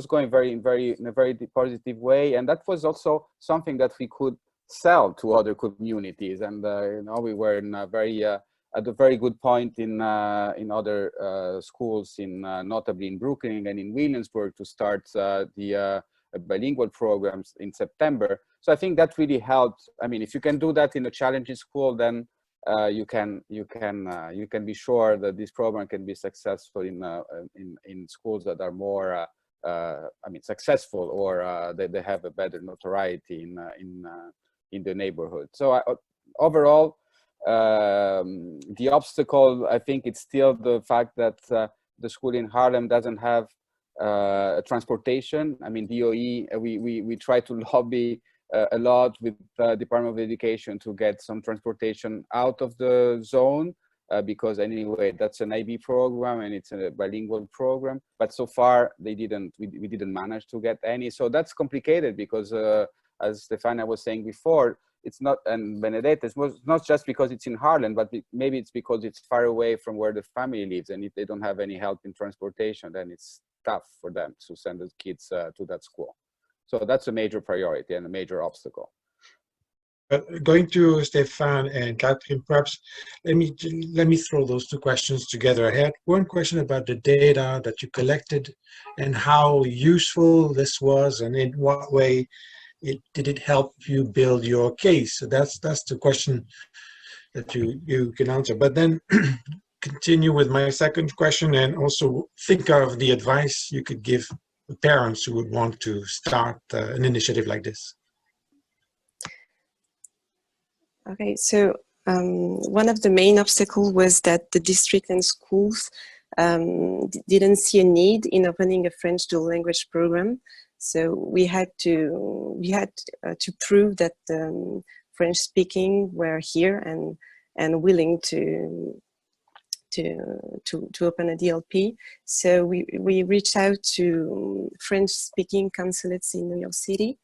going in a very positive way, and that was also something that we could sell to other communities. And you know, we were in a very at a very good point in other schools, notably in Brooklyn and in Williamsburg, to start the bilingual programs in September. So I think that really helped. I mean, if you can do that in a challenging school, then you can be sure that this program can be successful in schools that are more I mean, successful, or they have a better notoriety in the neighborhood. So overall, the obstacle, I think, it's still the fact that the school in Harlem doesn't have transportation. I mean, DOE, we try to lobby a lot with Department of Education to get some transportation out of the zone, because anyway, that's an IB program and it's a bilingual program. But so far, we didn't manage to get any. So that's complicated because, as Stefania was saying before, it's not, and Benedetta, it's not just because it's in Harlem, but maybe it's because it's far away from where the family lives, and if they don't have any help in transportation, then it's tough for them to send the kids to that school. So that's a major priority and a major obstacle. But going to Stefan and Catherine, perhaps let me throw those 2 questions together. I had one question about the data that you collected and how useful this was, and in what way did it help you build your case. So that's the question that you can answer. But then continue with my second question, and also think of the advice you could give the parents who would want to start an initiative like this. Okay, so one of the main obstacles was that the district and schools didn't see a need in opening a French dual language program. So we had to prove that French speaking were here and willing to open a DLP. So we reached out to French speaking consulates in New York City.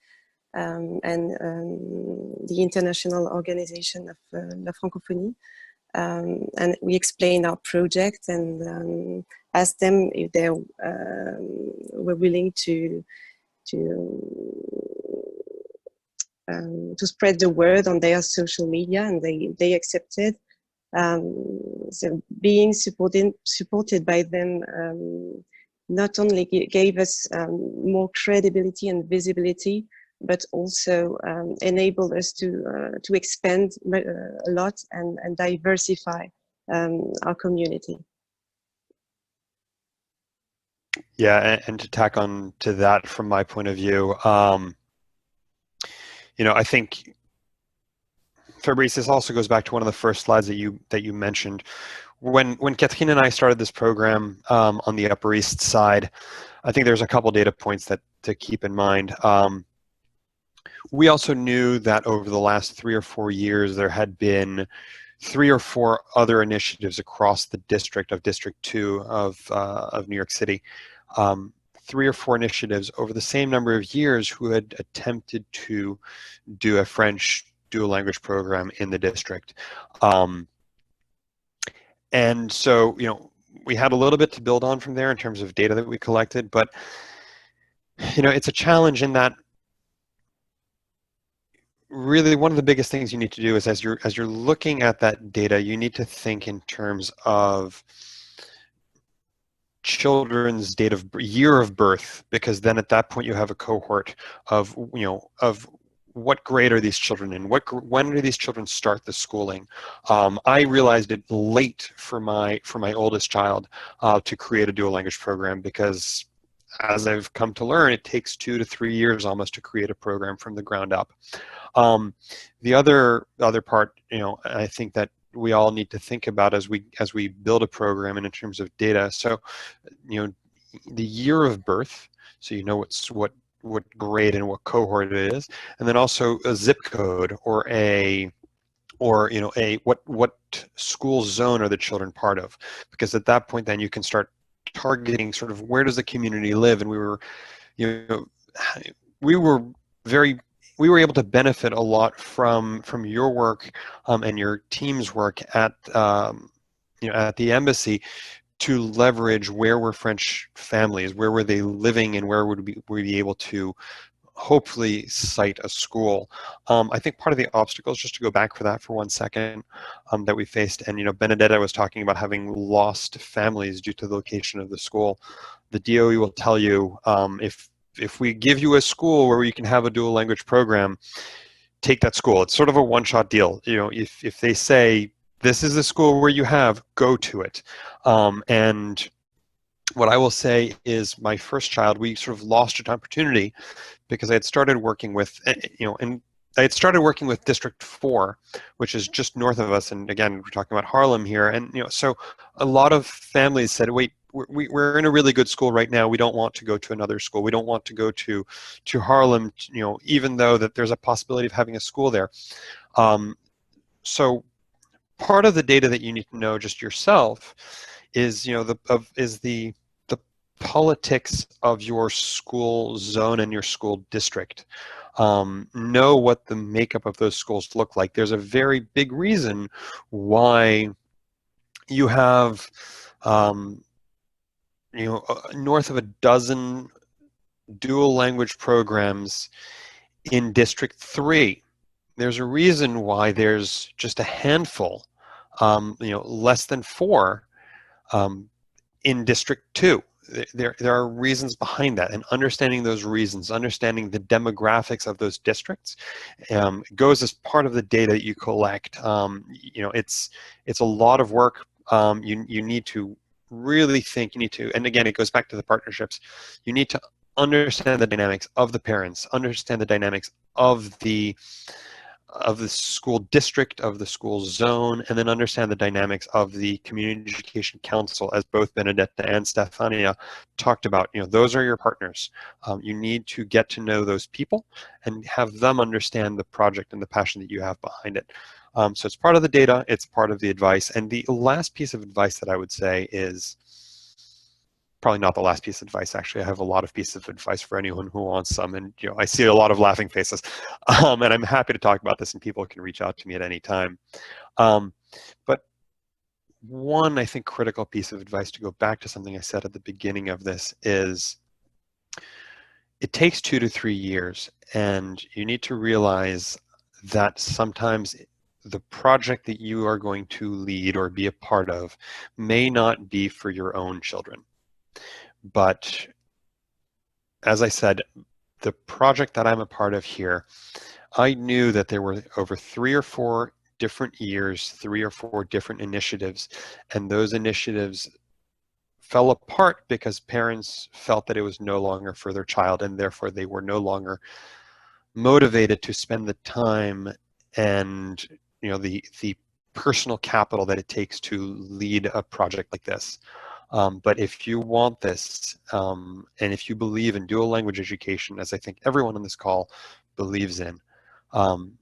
And the International Organization of La Francophonie. And we explained our project and asked them if they were willing to spread the word on their social media, and they accepted. So being supported by them not only gave us more credibility and visibility, but also enabled us to expand a lot and diversify our community. Yeah, and to tack on to that from my point of view, you know, I think, Fabrice, this also goes back to one of the first slides that you mentioned. When Catherine and I started this program on the Upper East Side, I think there's a couple data points that to keep in mind. We also knew that over the last 3 or 4 years, there had been 3 or 4 other initiatives across the district of District 2 of New York City. 3 or 4 initiatives over the same number of years who had attempted to do a French dual language program in the district. And so, you know, we had a little bit to build on from there in terms of data that we collected, but, you know, it's a challenge in that really one of the biggest things you need to do is as you're looking at that data, you need to think in terms of children's date of year of birth, because then at that point you have a cohort of, you know, of what grade are these children in? When do these children start the schooling? I realized it late for my oldest child to create a dual language program, because as I've come to learn, it takes 2 to 3 years almost to create a program from the ground up. The other part, you know, I think that we all need to think about as we build a program and in terms of data. So, you know, the year of birth, so you know what grade and what cohort it is, and then also a zip code or you know what school zone are the children part of, because at that point then you can start targeting sort of where does the community live. And we were, you know, we were able to benefit a lot from your work and your team's work at you know, at the embassy, to leverage where were French families, where were they living, and where would we be able to hopefully cite a school. I think part of the obstacles, just to go back for that for 1 second, that we faced, and you know, Benedetta was talking about having lost families due to the location of the school. The DOE will tell you, if we give you a school where you can have a dual language program, take that school. It's sort of a one-shot deal. You know, if they say, this is the school where you have, go to it. And what I will say is my first child, we sort of lost an opportunity because I had started working with, you know, and I had started working with District 4, which is just north of us. And again, we're talking about Harlem here. And, you know, so a lot of families said, wait, we're in a really good school right now. We don't want to go to another school. We don't want to go to Harlem, you know, even though that there's a possibility of having a school there. So part of the data that you need to know just yourself is, you know, the politics of your school zone and your school district. Know what the makeup of those schools look like. There's a very big reason why you have you know, north of a dozen dual language programs in District 3. There's a reason why there's just a handful, you know, less than 4 in District 2. There are reasons behind that, and understanding those reasons, understanding the demographics of those districts, goes as part of the data that you collect. You know, it's a lot of work. You need to really think, and again, it goes back to the partnerships. You need to understand the dynamics of the parents, understand the dynamics of the the school district, of the school zone, and then understand the dynamics of the Community Education Council, as both Benedetta and Stefania talked about. You know, those are your partners. You need to get to know those people and have them understand the project and the passion that you have behind it. So it's part of the data, it's part of the advice. And the last piece of advice that I would say is, probably not the last piece of advice, actually. I have a lot of pieces of advice for anyone who wants some, and you know, I see a lot of laughing faces. And I'm happy to talk about this, and people can reach out to me at any time. But one, I think, critical piece of advice, to go back to something I said at the beginning of this, is it takes 2 to 3 years, and you need to realize that sometimes the project that you are going to lead or be a part of may not be for your own children. But as I said, the project that I'm a part of here, I knew that there were over 3 or 4 different years, 3 or 4 different initiatives, and those initiatives fell apart because parents felt that it was no longer for their child, and therefore they were no longer motivated to spend the time and, you know, the personal capital that it takes to lead a project like this. But if you want this, and if you believe in dual language education, as I think everyone on this call believes in,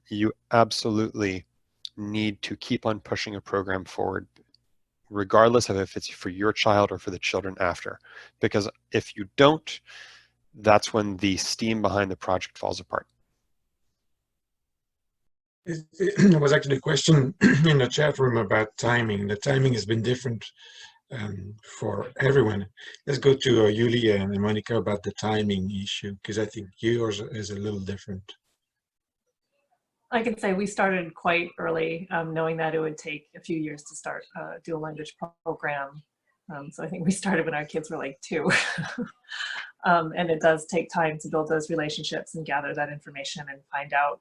you absolutely need to keep on pushing a program forward, regardless of if it's for your child or for the children after. Because if you don't, that's when the steam behind the project falls apart. There was actually a question in the chat room about timing. The timing has been different for everyone. Let's go to Julia and Monica about the timing issue, because I think yours is a little different. I can say we started quite early, knowing that it would take a few years to start a dual language program. So I think we started when our kids were like 2. And it does take time to build those relationships and gather that information and find out,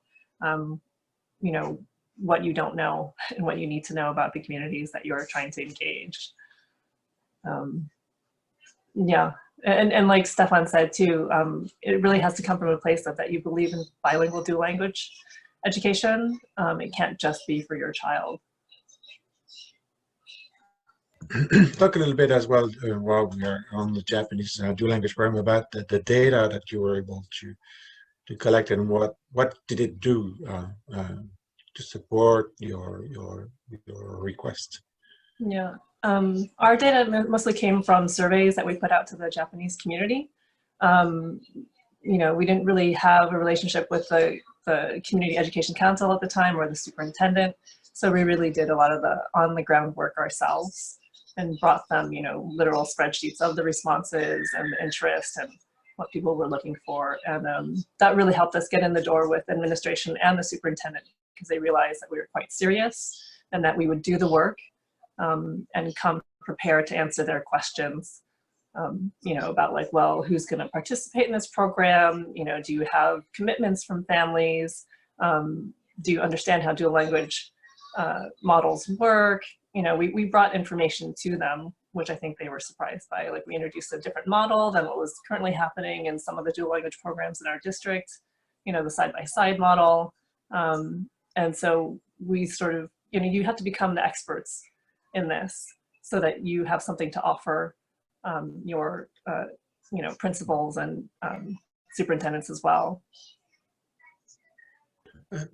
you know, what you don't know and what you need to know about the communities that you're trying to engage. Yeah, and like Stefan said too, it really has to come from a place of that you believe in bilingual dual language education. It can't just be for your child. Talk a little bit as well while we are on the Japanese dual language program about the data that you were able to collect, and what did it do to support your request? Yeah. Our data mostly came from surveys that we put out to the Japanese community. You know, we didn't really have a relationship with the Community Education Council at the time, or the superintendent. So we really did a lot of the on-the-ground work ourselves and brought them, you know, literal spreadsheets of the responses and the interest and what people were looking for. And that really helped us get in the door with administration and the superintendent, because they realized that we were quite serious and that we would do the work. And come prepared to answer their questions, you know, about like, well, who's going to participate in this program? You know, do you have commitments from families? Do you understand how dual language models work? You know, we brought information to them, which I think they were surprised by. Like, we introduced a different model than what was currently happening in some of the dual language programs in our district, you know, the side-by-side model. And so we sort of, you know, you have to become the experts in this so that you have something to offer your you know, principals and superintendents as well.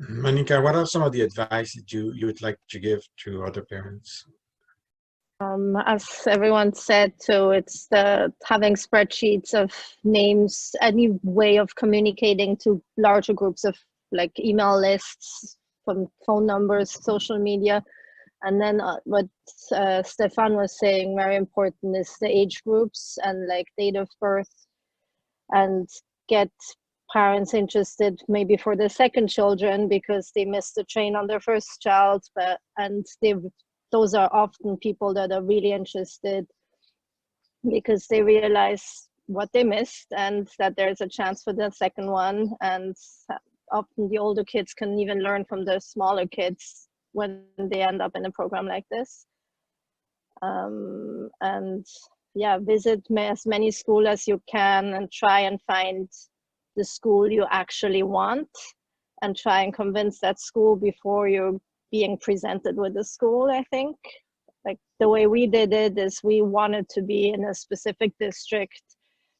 Monica, what are some of the advice that you would like to give to other parents? As everyone said, so it's having spreadsheets of names, any way of communicating to larger groups of like email lists, from phone numbers, social media. And then what Stefan was saying, very important, is the age groups and like date of birth, and get parents interested maybe for the second children because they missed the train on their first child, those are often people that are really interested because they realize what they missed and that there's a chance for the second one. And often the older kids can even learn from the smaller kids when they end up in a program like this. And yeah, visit as many schools as you can and try and find the school you actually want, and try and convince that school before you're being presented with the school, I think. Like the way we did it is we wanted to be in a specific district.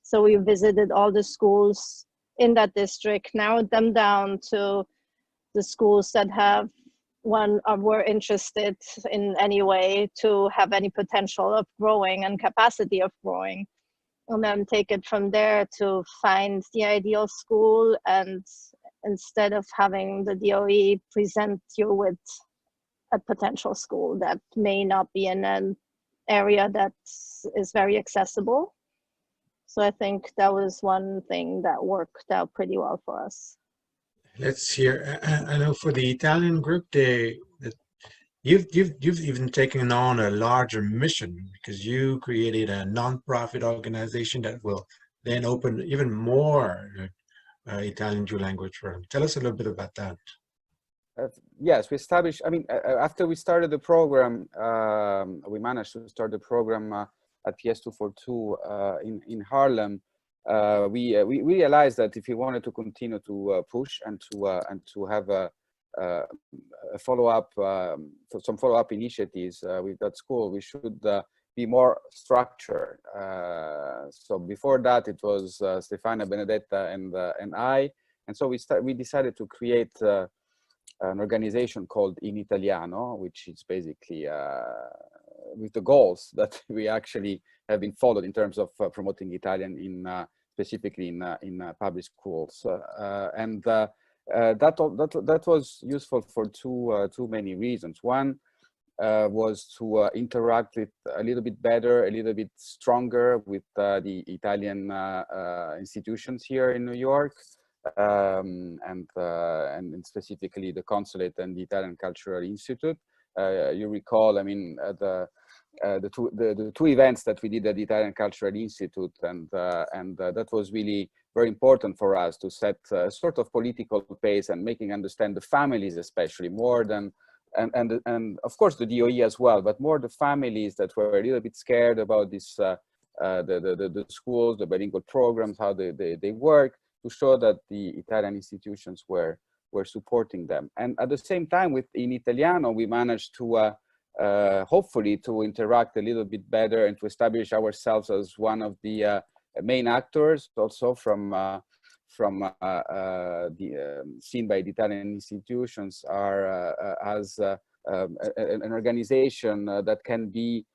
So we visited all the schools in that district, narrowed them down to the schools that have were interested in any way to have any potential of growing and capacity of growing. And then take it from there to find the ideal school, and instead of having the DOE present you with a potential school that may not be in an area that is very accessible. So I think that was one thing that worked out pretty well for us. Let's hear. I know for the Italian group, you've even taken on a larger mission, because you created a non-profit organization that will then open even more Italian dual language programs. Tell us a little bit about that. Yes, we established, I mean, after we started the program, we managed to start the program at PS242 in Harlem. We realized that if we wanted to continue to push and to have a follow-up, some follow-up initiatives with that school, we should be more structured. So before that, it was Stefania, Benedetta, and I, and so we decided to create an organization called In Italiano, which is basically with the goals that we actually have been followed in terms of promoting Italian in specifically in public schools, and that was useful for too many reasons. One was to interact with a little bit better, a little bit stronger with the Italian institutions here in New York, and specifically the consulate and the Italian Cultural Institute. You recall, I mean, the two events that we did at the Italian Cultural Institute, and that was really very important for us to set a sort of political pace and making understand the families, especially more than, and of course the DOE as well, but more the families that were a little bit scared about this, the schools, the bilingual programs, how they work, to show that the Italian institutions were supporting them. And at the same time, with In Italiano, we managed to hopefully to interact a little bit better and to establish ourselves as one of the main actors, also from the seen by the Italian institutions, are as an organization that can be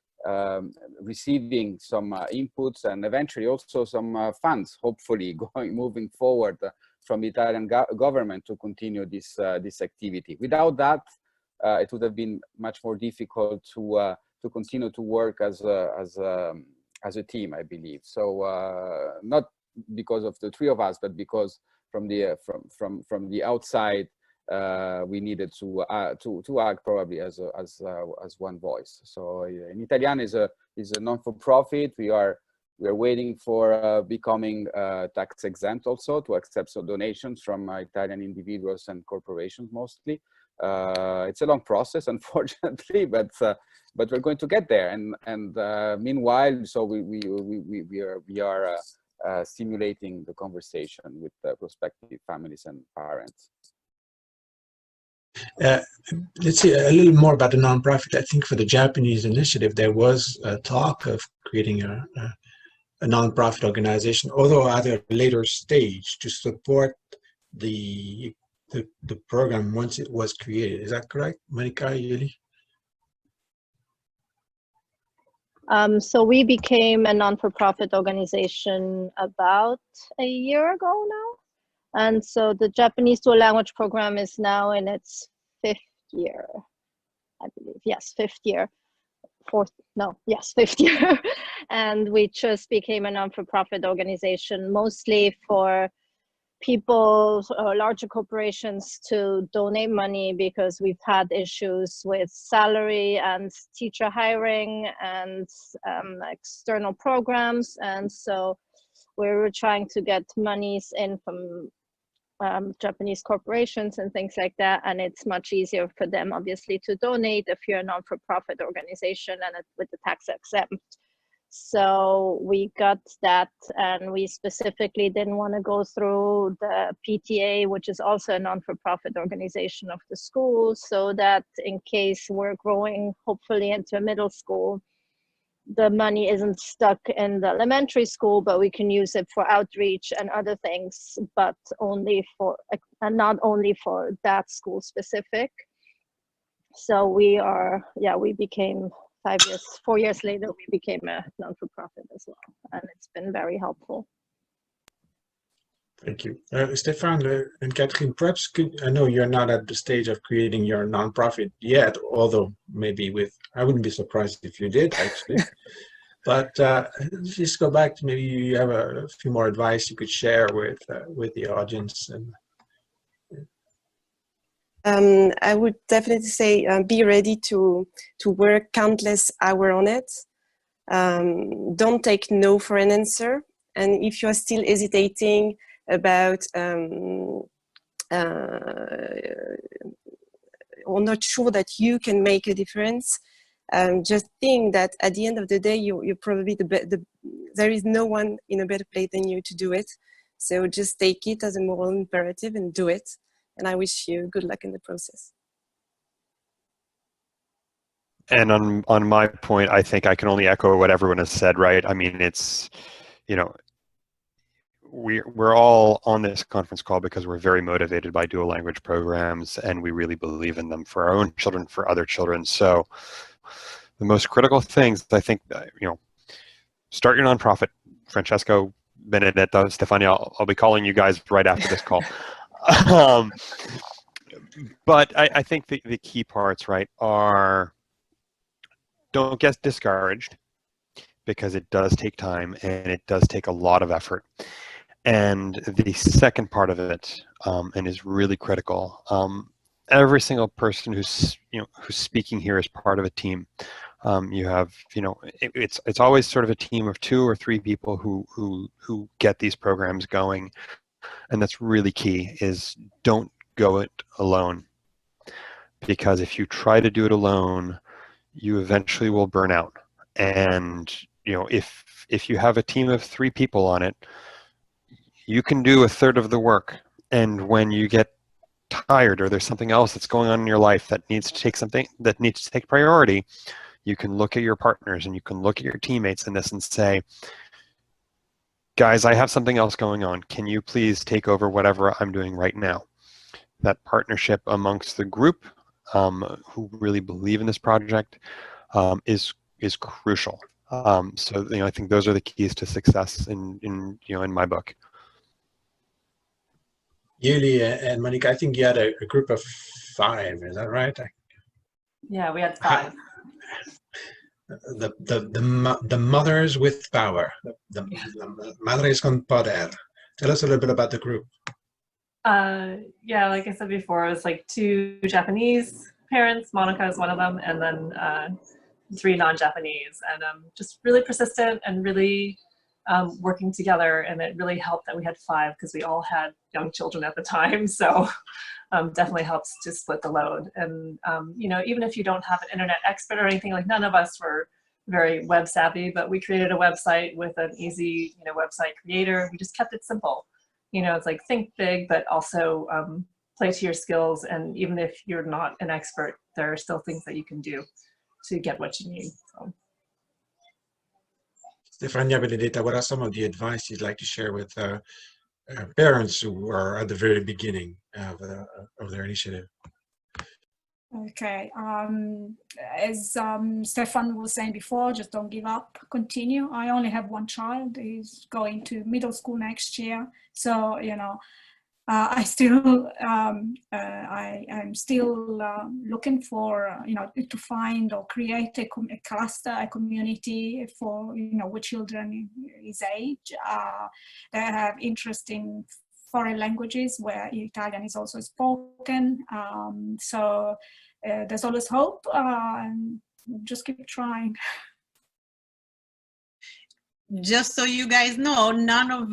receiving some inputs and eventually also some funds, hopefully moving forward from the Italian government to continue this activity. Without that, it would have been much more difficult to continue to work as a team, I believe. So not because of the three of us, but because from the outside, we needed to act probably as one voice. So In Italiano is a non-for-profit. We are waiting for becoming tax exempt, also to accept some donations from Italian individuals and corporations mostly. It's a long process, unfortunately, but we're going to get there. And meanwhile, so we are stimulating the conversation with prospective families and parents. Let's see a little more about the nonprofit. I think for the Japanese initiative, there was a talk of creating a nonprofit organization, although at a later stage, to support the program once it was created. Is that correct, Monica, Yuli? So we became a non-for-profit organization about a year ago now. And so the Japanese dual language program is now in its 5th year, I believe. Yes, 5th year. 5th year. And we just became a non-for-profit organization, mostly for people or larger corporations to donate money, because we've had issues with salary and teacher hiring and external programs. And so we were trying to get monies in from Japanese corporations and things like that, and it's much easier for them obviously to donate if you're a non-for-profit organization and with the tax exempt So we got that, and we specifically didn't want to go through the PTA, which is also a non-for-profit organization of the school, so that in case we're growing, hopefully into a middle school, the money isn't stuck in the elementary school, but we can use it for outreach and other things, but only for, and not only for that school specific. So we became 4 years later, we became a non-for-profit as well, and it's been very helpful. Thank you. Stefan and Catherine, perhaps I know you're not at the stage of creating your nonprofit yet, although maybe I wouldn't be surprised if you did, actually. But just go back to maybe you have a few more advice you could share with the audience. And I would definitely say be ready to work countless hours on it. Don't take no for an answer. And if you're still hesitating about or not sure that you can make a difference, just think that at the end of the day, you're probably there is no one in a better place than you to do it. So just take it as a moral imperative and do it. And I wish you good luck in the process. And on my point, I think I can only echo what everyone has said, right? I mean, it's, you know, we're all on this conference call because we're very motivated by dual language programs, and we really believe in them for our own children, for other children. So the most critical things, I think, you know, start your nonprofit. Francesco, Benedetta, Stefania, I'll be calling you guys right after this call. But I think the key parts, right, are don't get discouraged, because it does take time and it does take a lot of effort. And the second part of it, and is really critical, every single person who's speaking here is part of a team. You have, you know, it's always sort of a team of 2 or 3 people who get these programs going, and that's really key. Is don't go it alone, because if you try to do it alone, you eventually will burn out. And you know, if you have a team of 3 people on it, you can do 1/3 of the work, and when you get tired or there's something else that's going on in your life that needs to take priority, you can look at your partners and you can look at your teammates in this and say, guys, I have something else going on. Can you please take over whatever I'm doing right now? That partnership amongst the group who really believe in this project is crucial. So, you know, I think those are the keys to success in my book. Yuli and Monique, I think you had a group of 5, is that right? Yeah, we had 5. The mothers with power, the Madres con Poder. Tell us a little bit about the group. Yeah, like I said before, it was like 2 Japanese parents, Monica is one of them, and then 3 non-Japanese, and just really persistent and really working together. And it really helped that we had 5, because we all had young children at the time. So definitely helps to split the load. And you know, even if you don't have an internet expert or anything, like none of us were very web savvy, but we created a website with an easy, you know, website creator. We just kept it simple. You know, it's like think big, but also play to your skills. And even if you're not an expert, there are still things that you can do to get what you need. So. Stefania, Benedetta, what are some of the advice you'd like to share with parents who are at the very beginning of their initiative? Okay, as Stefan was saying before, just don't give up, continue. I only have 1 child. He's going to middle school next year. So, you know, I still, I'm still looking for, you know, to find or create a cluster, a community for, you know, with children his age that have interest in foreign languages where Italian is also spoken. So there's always hope, and just keep trying. Just so you guys know, none of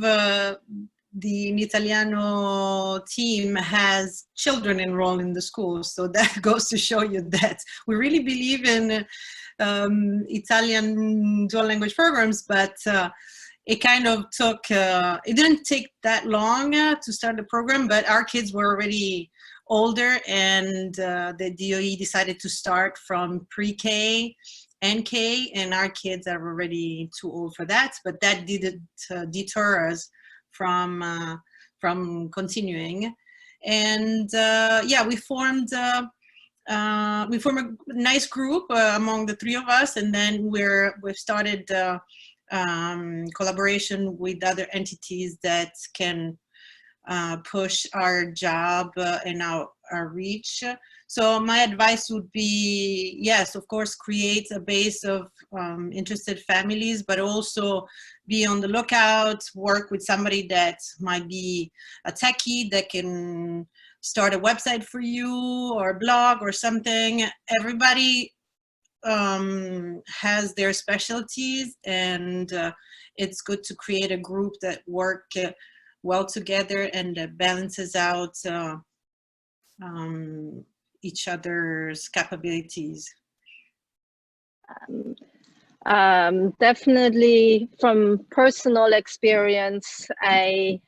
the Italiano team has children enrolled in the school. So that goes to show you that we really believe in Italian dual language programs, but it kind of took, it didn't take that long to start the program, but our kids were already older, and the DOE decided to start from pre-K and K, and our kids are already too old for that, but that didn't deter us from continuing. And yeah, we formed a nice group among the three of us, and then we've started collaboration with other entities that can push our job and our reach. So my advice would be, yes, of course, create a base of interested families, but also be on the lookout, work with somebody that might be a techie that can start a website for you or a blog or something. Everybody has their specialties, and it's good to create a group that work well together and that balances out each other's capabilities. Definitely from personal experience, I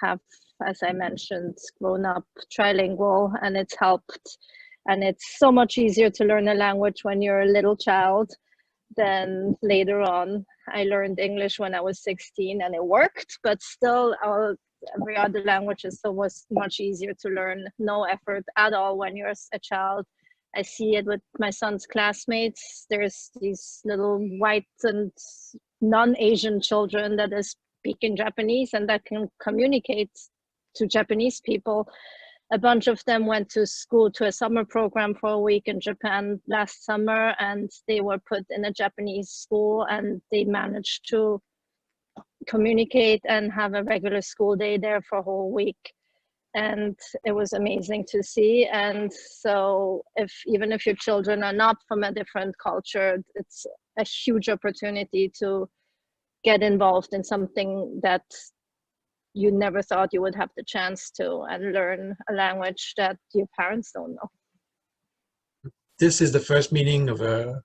have, as I mentioned, grown up trilingual, and it's helped. And it's so much easier to learn a language when you're a little child than later on. I learned English when I was 16 and it worked, but still every other language is so much easier to learn. No effort at all when you're a child. I see it with my son's classmates. There's these little white and non-Asian children that are speaking Japanese and that can communicate to Japanese people. A bunch of them went to school, to a summer program for a week in Japan last summer, and they were put in a Japanese school, and they managed to communicate and have a regular school day there for a whole week. And it was amazing to see. And so even if your children are not from a different culture, it's a huge opportunity to get involved in something that you never thought you would have the chance to, and learn a language that your parents don't know. This is the first meeting of a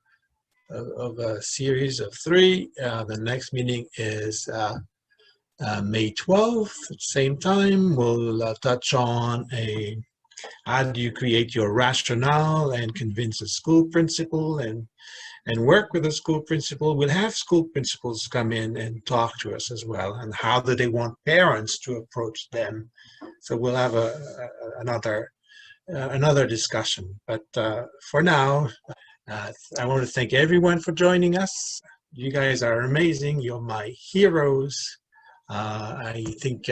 series of 3. The next meeting is May 12th, same time. We'll touch on how do you create your rationale and convince a school principal and work with a school principal. We'll have school principals come in and talk to us as well, and how do they want parents to approach them. So we'll have another discussion. But for now, I want to thank everyone for joining us. You guys are amazing. You're my heroes. I think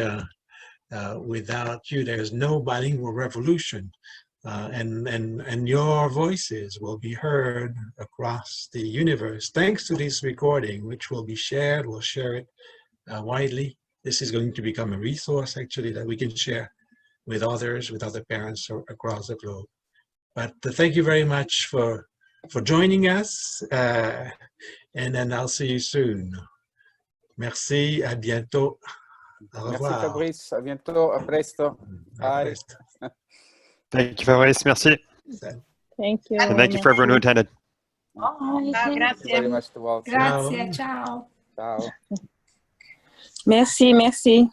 without you, there's no bilingual revolution. And your voices will be heard across the universe thanks to this recording, which will be shared. We'll share it widely. This is going to become a resource, actually, that we can share with others, with other parents across the globe. But thank you very much for joining us, and then I'll see you soon. Merci, à bientôt. Au revoir. Merci Fabrice, à bientôt, à presto. Bye. Thank you, Fabrice. Merci. Thank you. And thank you for everyone who attended. Thank you very much to all. Grazie, ciao. Ciao. Merci, merci.